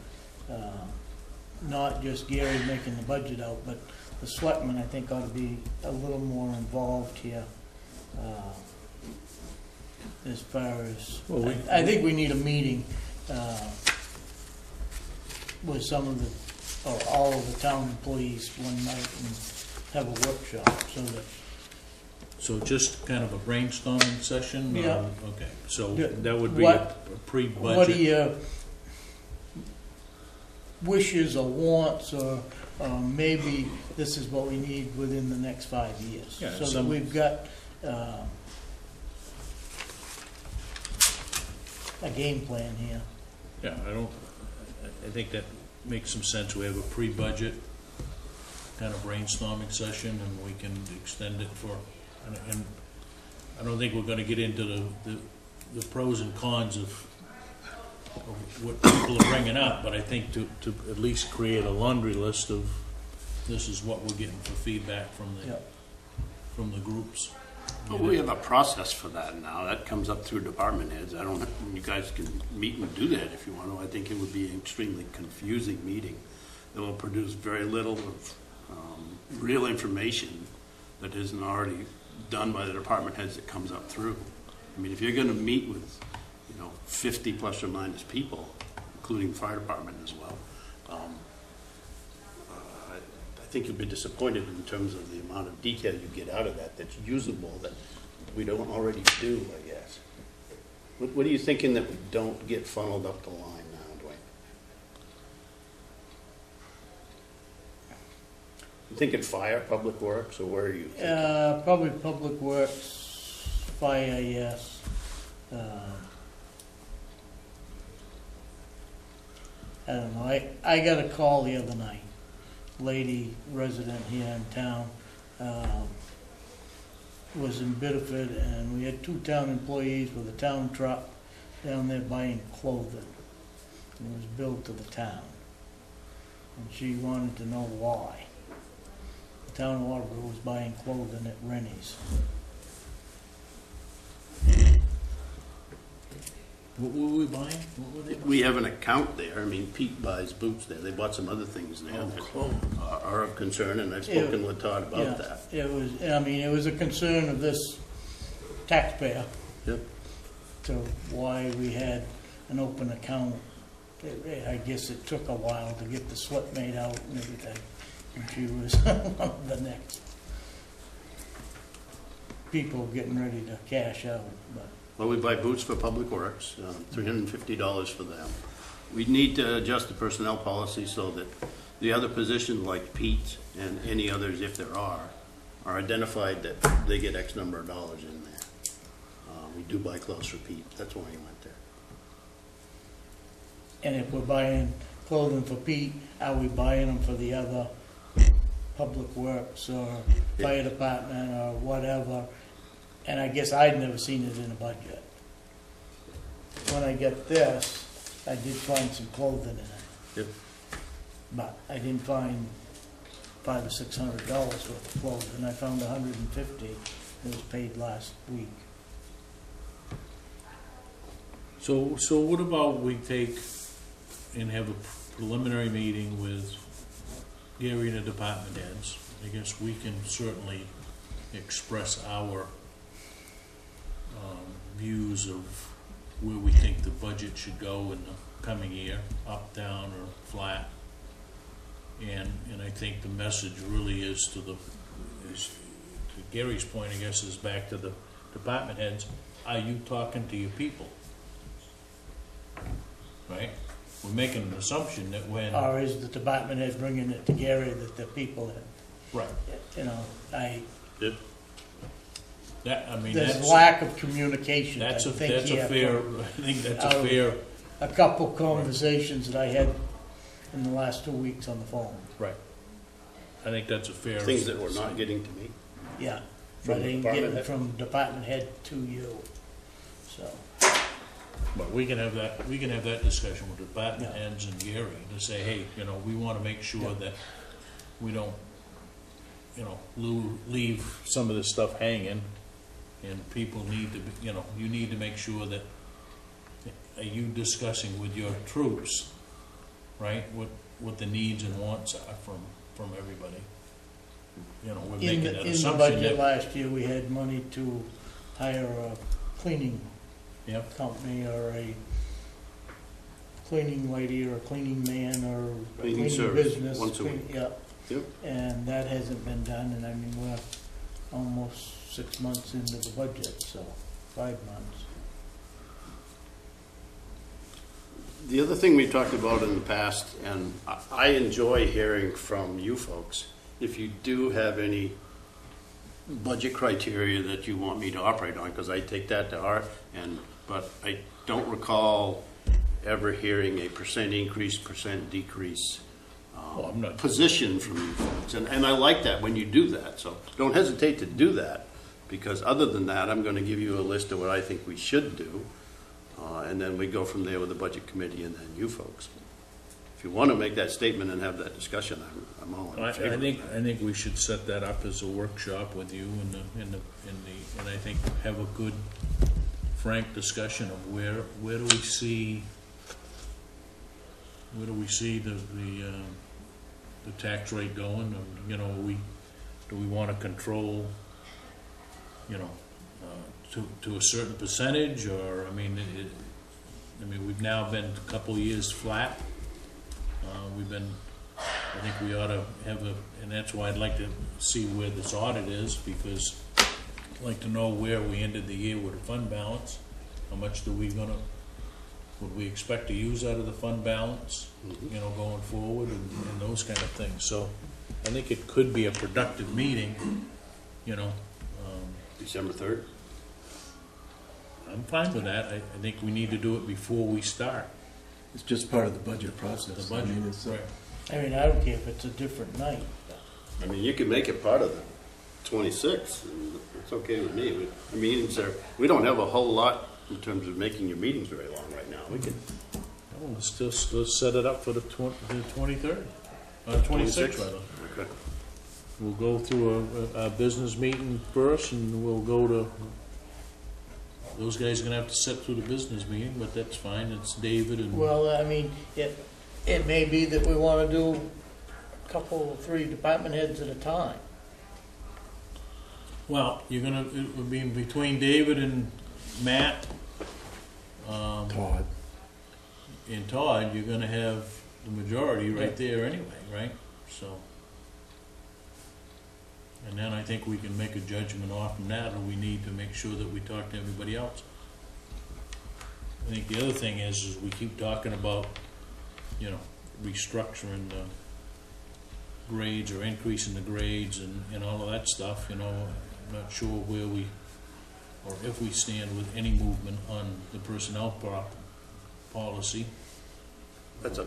Speaker 5: Not just Gary making the budget out, but the selectmen, I think, ought to be a little more involved here. As far as,
Speaker 6: Well,
Speaker 5: I think we need a meeting with some of the, or all of the town employees one night and have a workshop so that,
Speaker 6: So just kind of a brainstorming session? or-
Speaker 5: Yeah.
Speaker 6: Okay, so
Speaker 5: Yeah.
Speaker 6: that would be a
Speaker 5: What
Speaker 6: pre-budget?
Speaker 5: are your wishes or wants, or maybe this is what we need within the next 5 years?
Speaker 6: Yeah,
Speaker 5: So that
Speaker 6: some-
Speaker 5: we've got a game plan here.
Speaker 6: Yeah, I think that makes some sense. We have a pre-budget kind of brainstorming session, and we can extend it for, and I don't think we're gonna get into the pros and cons of what people are bringing up, but I think to at least create a laundry list of, this is what we're getting for feedback from the groups.
Speaker 4: Well, we have a process for that now. That comes up through department heads. I don't know, you guys can meet and do that if you want to. I think it would be an extremely confusing meeting that will produce very little of real information that isn't already done by the department heads that comes up through. I mean, if you're going to meet with, 50 plus or minus people, including the fire department as well, I think you'll be disappointed in terms of the amount of detail you get out of that that's usable that we don't already do, I guess. What are you thinking that we don't get funneled up the line now, Dwayne? You thinking fire, public works, or where are you thinking?
Speaker 5: Probably Public Works, Fire, yes. I don't know, I got a call the other night, lady resident here in town, was in Biddeford, and we had 2 town employees with a town truck down there buying clothing. And it was billed to the town. And she wanted to know why. The town of Waterboro was buying clothing at Rennie's.
Speaker 6: What were we buying? What were they buying?
Speaker 4: We have an account there. I mean, Pete buys boots there. They bought some other things there that are of concern, and I've spoken with Todd about that.
Speaker 5: It was a concern of this taxpayer.
Speaker 4: Yep.
Speaker 5: To why we had an open account. I guess it took a while to get the slip made out and everything. And she was one of the next people getting ready to cash out, but.
Speaker 4: Well, we buy boots for Public Works, $350 for them. We need to adjust the personnel policy so that the other positions like Pete and any others, if there are identified that they get X number of dollars in there. We do buy clothes for Pete. That's why he went there.
Speaker 5: And if we're buying clothing for Pete, are we buying them for the other Public Works or Fire Department or whatever? And I guess I'd never seen it in a budget. When I get this, I did find some clothing in it.
Speaker 4: Yep.
Speaker 5: But I didn't find $500 or $600 worth of clothing. I found $150. It was paid last week.
Speaker 6: So what about we take and have a preliminary meeting with Gary and the department heads? I guess we can certainly express our views of where we think the budget should go in the coming year, up, down, or flat. And I think the message really is to Gary's point, I guess, is back to the department heads. Are you talking to your people? Right? We're making an assumption that when...
Speaker 5: Or is the department head bringing it to Gary that the people have,
Speaker 6: Right.
Speaker 4: Yep.
Speaker 5: There's
Speaker 6: That's
Speaker 5: lack of communication.
Speaker 6: that's
Speaker 5: I
Speaker 6: a
Speaker 5: think here
Speaker 6: fair,
Speaker 5: from
Speaker 6: I think that's a fair...
Speaker 5: a couple conversations that I had in the last 2 weeks on the phone.
Speaker 6: Right. I think that's a fair...
Speaker 4: Things that we're not getting to me.
Speaker 5: Yeah,
Speaker 4: From
Speaker 5: but
Speaker 4: the
Speaker 5: ain't
Speaker 4: department
Speaker 5: getting
Speaker 4: head?
Speaker 5: from department head to you, so.
Speaker 6: But we can have that discussion with the department
Speaker 5: Yeah.
Speaker 6: heads and Gary to say, hey, we want to make sure that we don't, leave some of this stuff hanging, and people need to, you need to make sure that, are you discussing with your troops, right, what the needs and wants are from everybody? We're making an
Speaker 5: In the
Speaker 6: assumption
Speaker 5: budget
Speaker 6: that,
Speaker 5: last year, we had money to hire a cleaning
Speaker 6: Yep.
Speaker 5: company or a cleaning lady or a cleaning man or a
Speaker 4: Cleaning
Speaker 5: cleaning
Speaker 4: service,
Speaker 5: business.
Speaker 4: once a week.
Speaker 5: Yeah,
Speaker 4: Yep.
Speaker 5: And that hasn't been done, and I mean, we're almost 6 months into the budget, so 5 months.
Speaker 4: The other thing we talked about in the past, and I enjoy hearing from you folks, if you do have any budget criteria that you want me to operate on, because I take that to heart, but I don't recall ever hearing a percent increase, percent decrease position from you folks. And I like that when you do that, so don't hesitate to do that, because other than that, I'm going to give you a list of what I think we should do, and then we go from there with the budget committee and then you folks. If you want to make that statement and have that discussion, I'm all in favor.
Speaker 6: I think we should set that up as a workshop with you and I think have a good, frank discussion of where do we see the tax rate going, and, you know, do we want to control, you know, to a certain percentage, or, I mean, we've now been a couple of years flat. I think we ought to have and that's why I'd like to see where this audit is, because I'd like to know where we ended the year with a fund balance. How much would we expect to use out of the fund balance, you know, going forward, and those kind of things. So I think it could be a productive meeting, you know.
Speaker 4: December 3rd?
Speaker 6: I'm fine with that. I think we need to do it before we start
Speaker 8: It's just part of the budget process.
Speaker 6: the budget.
Speaker 8: I mean, it's,
Speaker 6: Right.
Speaker 5: I mean, I don't care if it's a different night.
Speaker 4: I mean, you can make it part of the 26th, and it's okay with me. The meetings are, we don't have a whole lot in terms of making your meetings very long right now. We can.
Speaker 6: Oh, let's set it up for the 23rd, 26th rather.
Speaker 4: Okay.
Speaker 6: We'll go through a business meeting first, and we'll go to, those guys are gonna have to sit through the business meeting, but that's fine. It's David and.
Speaker 5: Well, I mean, it may be that we want to do a couple, 3 department heads at a time.
Speaker 6: Well, it would be between David and Matt,
Speaker 8: Todd.
Speaker 6: and Todd, you're gonna have the majority right there anyway, right? So. And then I think we can make a judgment off from that, or we need to make sure that we talk to everybody else. I think the other thing is we keep talking about, you know, restructuring the grades or increasing the grades and all of that stuff, you know. I'm not sure where we, or if we stand with any movement on the personnel policy.
Speaker 4: That's a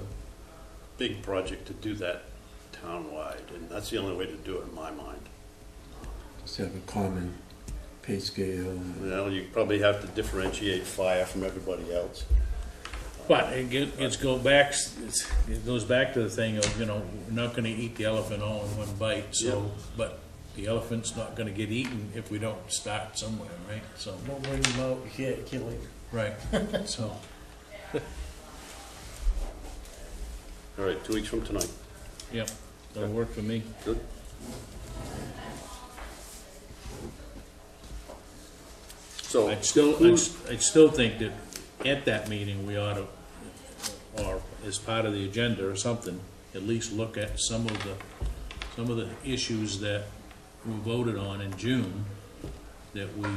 Speaker 4: big project to do that townwide, and that's the only way to do it in my mind.
Speaker 8: Just have a common pay scale.
Speaker 4: Well, you probably have to differentiate fire from everybody else.
Speaker 6: But it goes back to the thing of, you know, we're not gonna eat the elephant all in one bite, so,
Speaker 4: Yep.
Speaker 6: but the elephant's not gonna get eaten if we don't start somewhere, right? So,
Speaker 5: Don't bring them out, you can't kill him.
Speaker 6: right, so,
Speaker 4: All right, 2 weeks from tonight.
Speaker 6: yep, that'll work for me.
Speaker 4: Good. So,
Speaker 6: I'd still think that at that meeting, we ought to, or as part of the agenda or something, at least look at some of the issues that were voted on in June that we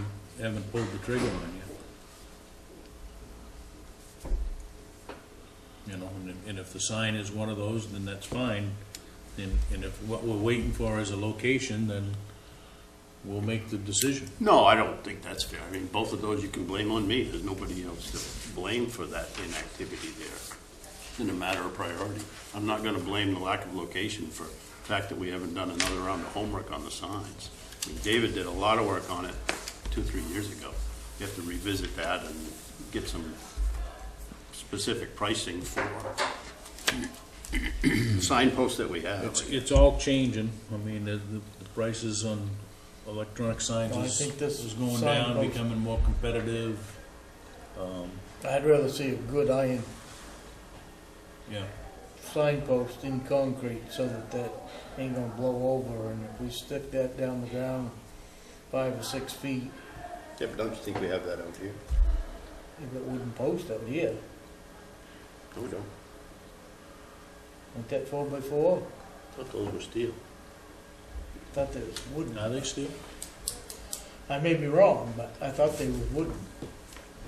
Speaker 6: haven't pulled the trigger on yet. You know, and if the sign is one of those, then that's fine. And if what we're waiting for is a location, then we'll make the decision.
Speaker 4: no, I don't think that's fair. I mean, both of those you can blame on me. There's nobody else to blame for that inactivity there. It's in a matter of priority. I'm not gonna blame the lack of location for the fact that we haven't done another round of homework on the signs. I mean, David did a lot of work on it 2-3 years ago. You have to revisit that and get some specific pricing for the signposts that we have.
Speaker 6: It's all changing. I mean, the prices on electronic signs
Speaker 5: Well, I think this
Speaker 6: is going down,
Speaker 5: signpost-
Speaker 6: becoming more competitive.
Speaker 5: I'd rather see a good iron
Speaker 6: Yeah,
Speaker 5: signpost in concrete so that ain't gonna blow over, and if we stick that down the ground 5 or 6 feet,
Speaker 4: Yeah, but don't you think we have that out here?
Speaker 5: you've got wooden post out here.
Speaker 4: No, we don't.
Speaker 5: Ain't that 4x4?
Speaker 4: Thought those were steel.
Speaker 5: Thought they was wooden.
Speaker 6: Are they steel?
Speaker 5: I may be wrong, but I thought they were wooden.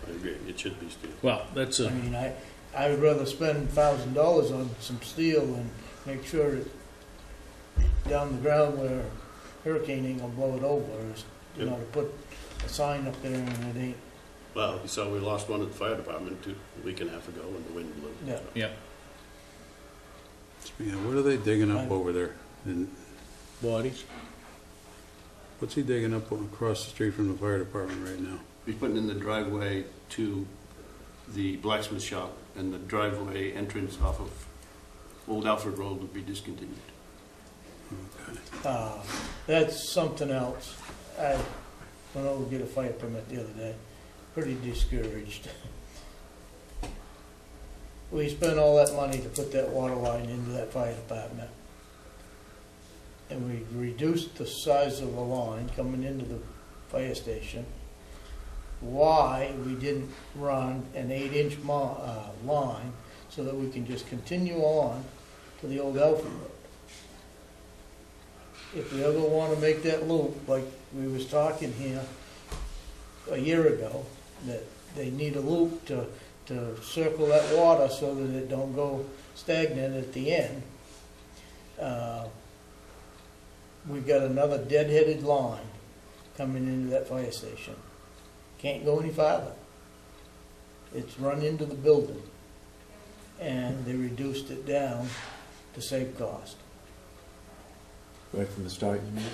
Speaker 4: I agree, it should be steel.
Speaker 6: Well, that's
Speaker 5: I
Speaker 6: a,
Speaker 5: mean, I would rather spend $1,000 on some steel and make sure it's down the ground where hurricane ain't gonna blow it over, is, you know, to put a sign up there and it ain't,
Speaker 4: Well, you saw we lost one at the fire department a week and a half ago when the wind blew.
Speaker 5: yeah.
Speaker 6: yeah,
Speaker 9: Speaking of, what are they digging up over there? And
Speaker 6: bodies.
Speaker 9: what's he digging up across the street from the fire department right now?
Speaker 4: He's putting in the driveway to the blacksmith shop, and the driveway entrance off of Old Alfred Road would be discontinued.
Speaker 9: Okay.
Speaker 5: That's something else. I went over to get a fire permit the other day, pretty discouraged. We spent all that money to put that water line into that fire department. And we reduced the size of the line coming into the fire station. Why we didn't run an 8-inch line so that we can just continue on to the old Alfred Road. If we ever want to make that loop, like we was talking here a year ago, that they need a loop to circle that water so that it don't go stagnant at the end. We've got another dead-headed line coming into that fire station. Can't go any farther. It's run into the building, and they reduced it down to save cost,
Speaker 8: Right from the start, you mean,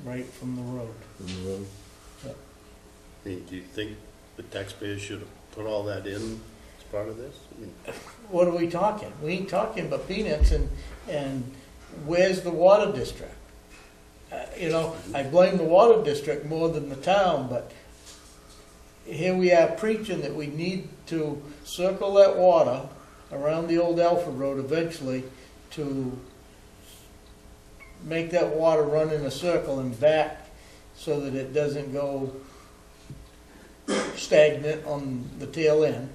Speaker 5: right from the road.
Speaker 8: from the road?
Speaker 4: I mean, do you think the taxpayers should have put all that in as part of this? I mean,
Speaker 5: What are we talking? We ain't talking about peanuts, and where's the water district? You know, I blame the water district more than the town, but here we are preaching that we need to circle that water around the old Alfred Road eventually to make that water run in a circle and back so that it doesn't go stagnant on the tail end.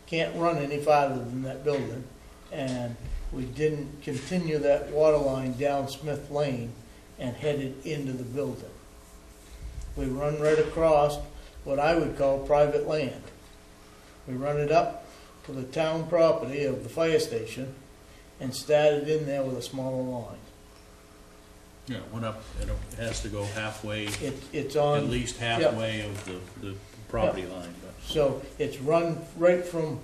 Speaker 5: Can't run any farther than that building. And we didn't continue that water line down Smith Lane and headed into the building. We run right across what I would call private land. We run it up to the town property of the fire station and started in there with a smaller line.
Speaker 6: Yeah, went up, it has to go halfway,
Speaker 5: It's
Speaker 6: at
Speaker 5: on,
Speaker 6: least halfway of the property line, but.
Speaker 5: so it's run right from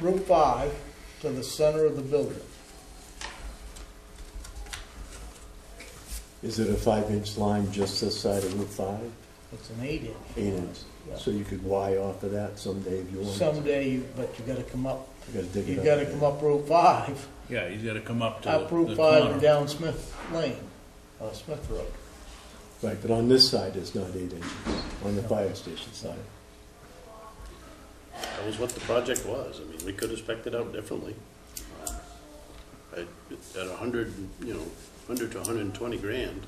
Speaker 5: Route 5 to the center of the building.
Speaker 8: Is it a 5-inch line just this side of Route 5?
Speaker 5: It's an 8-inch.
Speaker 8: 8-inch.
Speaker 5: Yeah.
Speaker 8: So you could Y off of that someday if you wanted.
Speaker 5: Someday, but you gotta come up,
Speaker 8: You gotta dig it
Speaker 5: you
Speaker 8: up.
Speaker 5: gotta come up Route 5,
Speaker 6: Yeah, he's gotta come up to
Speaker 5: up
Speaker 6: the
Speaker 5: Route 5 and
Speaker 6: corner.
Speaker 5: down Smith Lane, Smith Road.
Speaker 8: Right, but on this side, it's not 8 inches, on the
Speaker 5: No.
Speaker 8: fire station side.
Speaker 4: that was what the project was. I mean, we could have spec'd it out differently. At 100, 100 to 120 grand,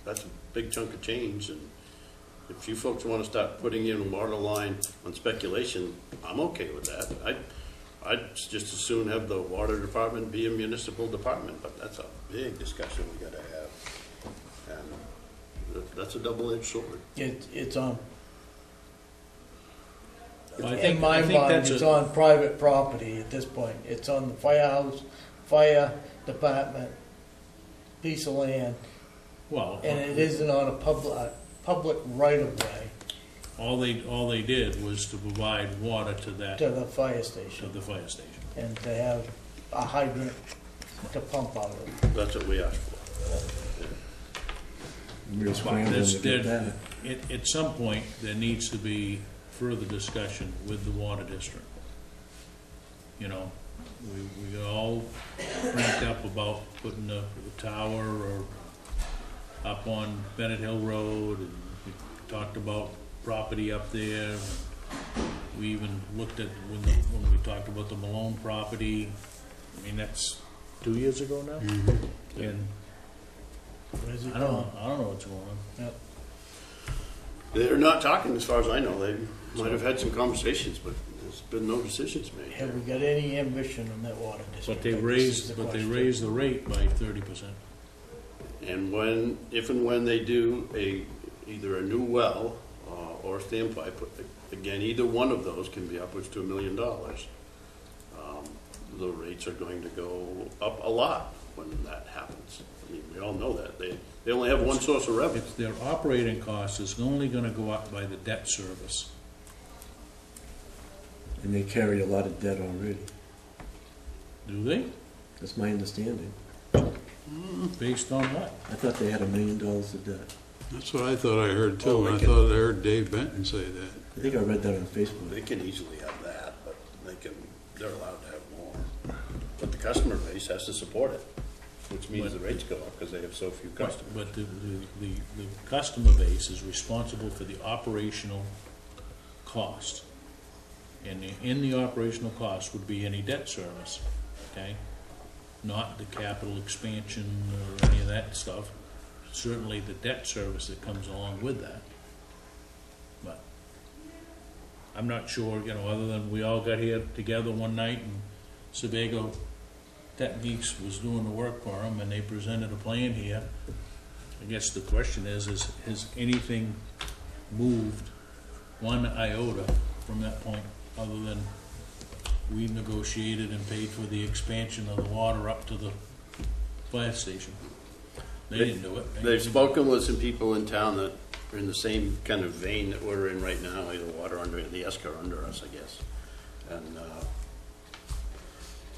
Speaker 4: that's a big chunk of change. And if you folks want to start putting in water line on speculation, I'm okay with that. I'd just as soon have the water department be a municipal department, but that's a big discussion we gotta have. And that's a double-edged sword.
Speaker 5: It's on,
Speaker 6: I
Speaker 5: in
Speaker 6: think
Speaker 5: my mind,
Speaker 6: that's
Speaker 5: it's
Speaker 6: a,
Speaker 5: on private property at this point. It's on the firehouse, fire department, piece of land,
Speaker 6: well,
Speaker 5: and it isn't on a public right-of-way
Speaker 6: all they did was to provide water to that,
Speaker 5: to the fire
Speaker 6: to
Speaker 5: station,
Speaker 6: the fire station.
Speaker 5: and to have a hydrant to pump out of.
Speaker 4: That's what we asked for.
Speaker 8: We're scrambling
Speaker 6: There's-
Speaker 8: to get
Speaker 6: there-
Speaker 8: that.
Speaker 6: At some point, there needs to be further discussion with the water district. You know, we all cranked up about putting the tower or up on Bennett Hill Road, and we talked about property up there. We even looked at when we talked about the Malone property. I mean, that's 2 years ago now? And
Speaker 5: Where's it
Speaker 6: I don't
Speaker 5: going?
Speaker 6: know what's going on.
Speaker 5: Yep.
Speaker 4: They're not talking, as far as I know. They might have had some conversations, but There's been no decisions made.
Speaker 5: Have we got any ambition on that water district?
Speaker 6: But they raised the rate by 30%.
Speaker 4: And when, if and when they do either a new well or a standpipe, again, either one of those can be upwards to $1 million. The rates are going to go up a lot when that happens. I mean, we all know that. They only have one source of revenue.
Speaker 6: If their operating cost is only gonna go up by the debt service.
Speaker 8: And they carry a lot of debt already.
Speaker 6: Do they?
Speaker 8: That's my understanding.
Speaker 6: Based on what?
Speaker 8: I thought they had $1 million of debt.
Speaker 9: That's what I thought I heard too.
Speaker 4: Oh, they
Speaker 9: I
Speaker 4: can-
Speaker 9: thought I heard Dave Benton say that.
Speaker 8: I think I read that on Facebook.
Speaker 4: They can easily have that, but they're allowed to have more. But the customer base has to support it, which means the rates go up because they have so few
Speaker 6: Right,
Speaker 4: customers.
Speaker 6: but the customer base is responsible for the operational cost. And in the operational cost would be any debt service, okay? Not the capital expansion or any of that stuff. Certainly the debt service that comes along with that. But I'm not sure, other than we all got here together one night and Sebago Tech Geeks was doing the work for them and they presented a plan here. I guess the question is has anything moved one iota from that point other than we negotiated and paid for the expansion of the water up to the fire station? They didn't do it.
Speaker 4: They've spoken with some people in town that are in the same kind of vein that we're in right now, the water under, the Esker under us, I guess. And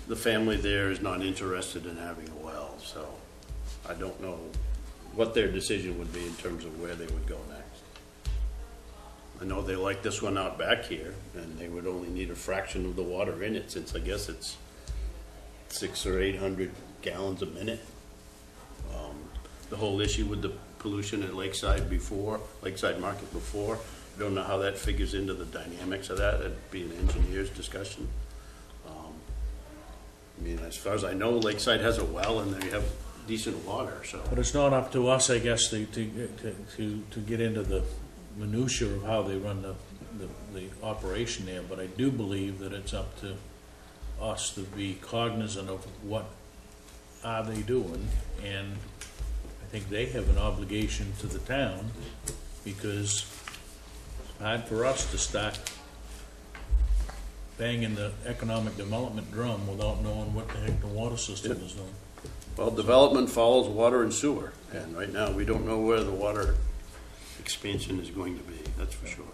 Speaker 4: the family there is not interested in having a well, so I don't know what their decision would be in terms of where they would go next. I know they like this one out back here, and they would only need a fraction of the water in it, since I guess it's 600 or 800 gallons a minute. The whole issue with the pollution at Lakeside Market before, I don't know how that figures into the dynamics of that. That'd be an engineer's discussion. I mean, as far as I know, Lakeside has a well and they have decent water, so.
Speaker 6: But it's not up to us, I guess, to get into the minutia of how they run the operation there, but I do believe that it's up to us to be cognizant of what are they doing, and I think they have an obligation to the town, because it's hard for us to start banging the economic development drum without knowing what the heck the water system is doing.
Speaker 4: Well, development follows water and sewer, and right now, we don't know where the water expansion is going to be, that's for sure.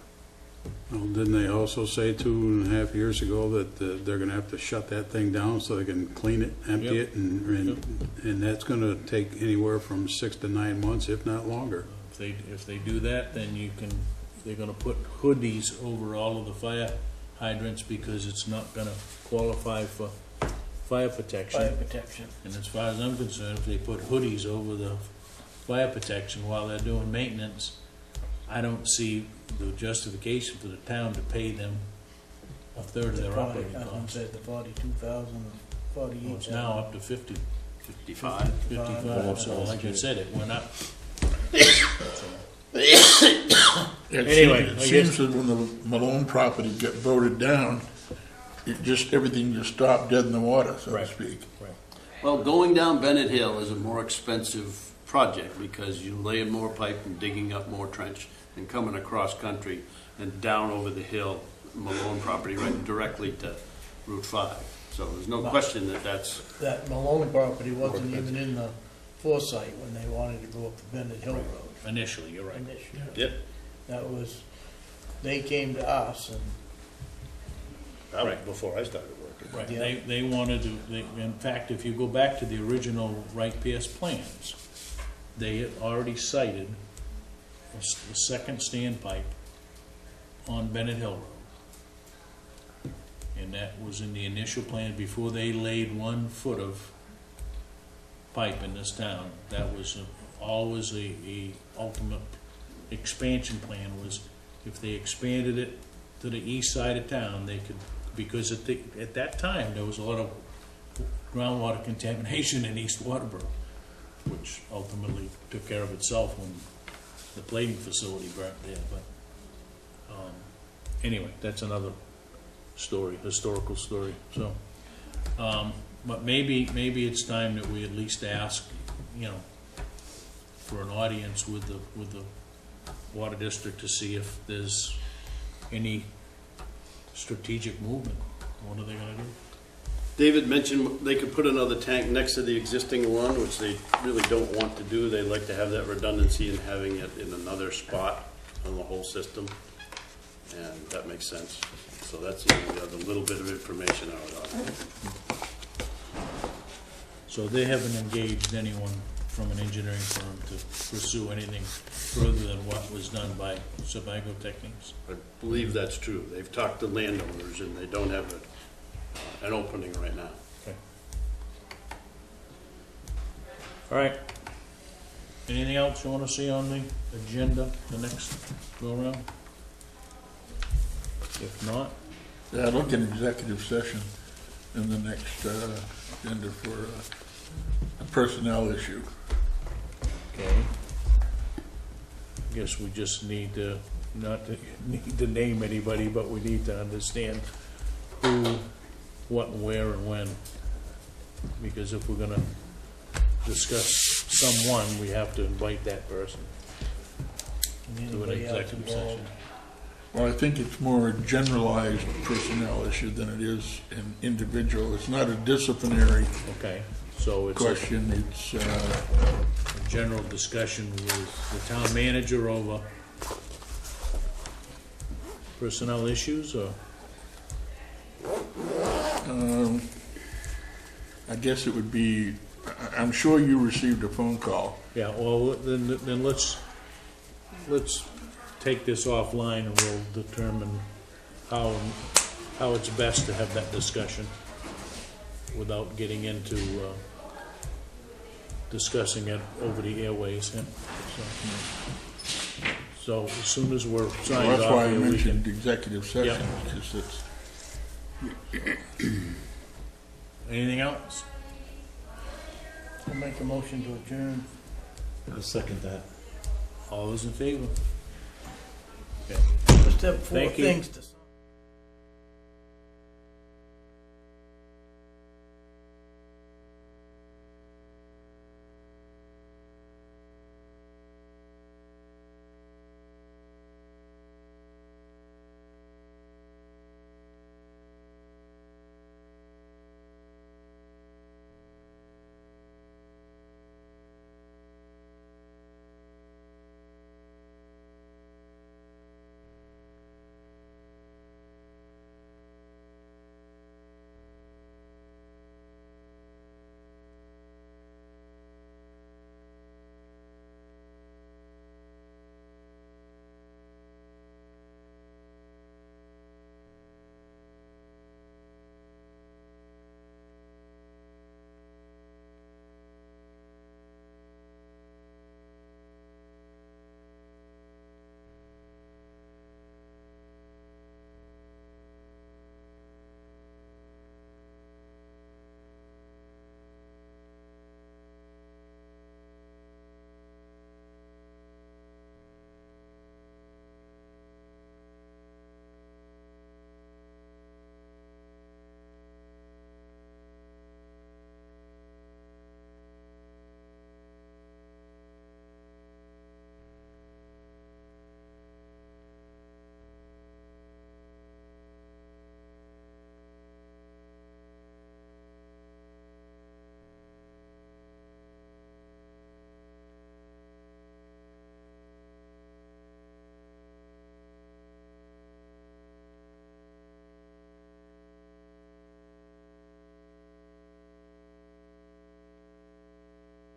Speaker 9: Well, didn't they also say 2.5 years ago that they're gonna have to shut that thing down so they can clean it, empty
Speaker 6: Yep.
Speaker 9: it, and that's gonna take anywhere from 6 to 9 months, if not longer.
Speaker 6: If they do that, then they're gonna put hoodies over all of the fire hydrants because it's not gonna qualify for fire protection.
Speaker 5: Fire protection.
Speaker 6: And as far as I'm concerned, if they put hoodies over the fire protection while they're doing maintenance, I don't see the justification for the town to pay them a third of their operating costs.
Speaker 5: The 42,000 or 48,000.
Speaker 6: Well, it's now up to
Speaker 4: 55.
Speaker 6: 55, so like I said, it went up.
Speaker 2: Anyway,
Speaker 6: I
Speaker 2: it seems that when the Malone property got voted down, everything just stopped dead in the water, so to
Speaker 6: Right.
Speaker 2: speak.
Speaker 4: Well, going down Bennett Hill is a more expensive project because you're laying more pipe and digging up more trench and coming across country and down over the hill, Malone property, right directly to Route 5. So there's no question that that's,
Speaker 5: That Malone property wasn't even in the foresight when they wanted to go up the Bennett Hill Road.
Speaker 6: Initially, you're right.
Speaker 5: Initially.
Speaker 4: yep,
Speaker 5: That was, they came to us and
Speaker 4: that was
Speaker 6: Right.
Speaker 4: before I started working.
Speaker 6: Right,
Speaker 5: Yeah.
Speaker 6: they wanted to, in fact, if you go back to the original Wright-Pierce plans, they had already cited the second standpipe on Bennett Hill Road. And that was in the initial plan before they laid 1 foot of pipe in this town. That was always a ultimate expansion plan, was if they expanded it to the east side of town, they could, because at that time, there was a lot of groundwater contamination in East Waterboro, which ultimately took care of itself when the plating facility burnt there, but, anyway, that's another historical story, so. But maybe it's time that we at least ask, for an audience with the water district to see if there's any strategic movement. What are they gonna do?
Speaker 4: David mentioned they could put another tank next to the existing one, which they really don't want to do. They like to have that redundancy in having it in another spot on the whole system, and that makes sense. So that's the little bit of information I would offer.
Speaker 6: So they haven't engaged anyone from an engineering firm to pursue anything further than what was done by Sebago Techniques?
Speaker 4: I believe that's true. They've talked to landowners and they don't have an opening right now.
Speaker 6: Okay. All right. Anything else you want to see on the agenda the next go around? If not,
Speaker 2: Yeah, I'd look at executive session in the next agenda for a personnel issue.
Speaker 6: okay. I guess we just need to, not to need to name anybody, but we need to understand who, what, where, and when. Because if we're gonna discuss someone, we have to invite that person to an
Speaker 5: Anybody else
Speaker 6: executive
Speaker 5: involved?
Speaker 6: session.
Speaker 2: Well, I think it's more a generalized personnel issue than it is an individual. It's not a disciplinary
Speaker 6: Okay, so it's a
Speaker 2: question, it's,
Speaker 6: general discussion with the town manager over personnel issues, or?
Speaker 2: I guess it would be, I'm sure you received a phone call.
Speaker 6: Yeah, well, then let's take this offline and we'll determine how it's best to have that discussion without getting into discussing it over the airways. Yeah? So as soon as we're
Speaker 2: Well,
Speaker 6: signed
Speaker 2: that's
Speaker 6: off
Speaker 2: why I
Speaker 6: here, we can.
Speaker 2: mentioned executive session,
Speaker 6: Yep.
Speaker 2: because it's,
Speaker 6: Anything else?
Speaker 5: I'll make a motion to adjourn.
Speaker 8: I'll second that.
Speaker 6: All those in favor? Okay.
Speaker 5: Just have four
Speaker 6: Thank you.
Speaker 5: things to say.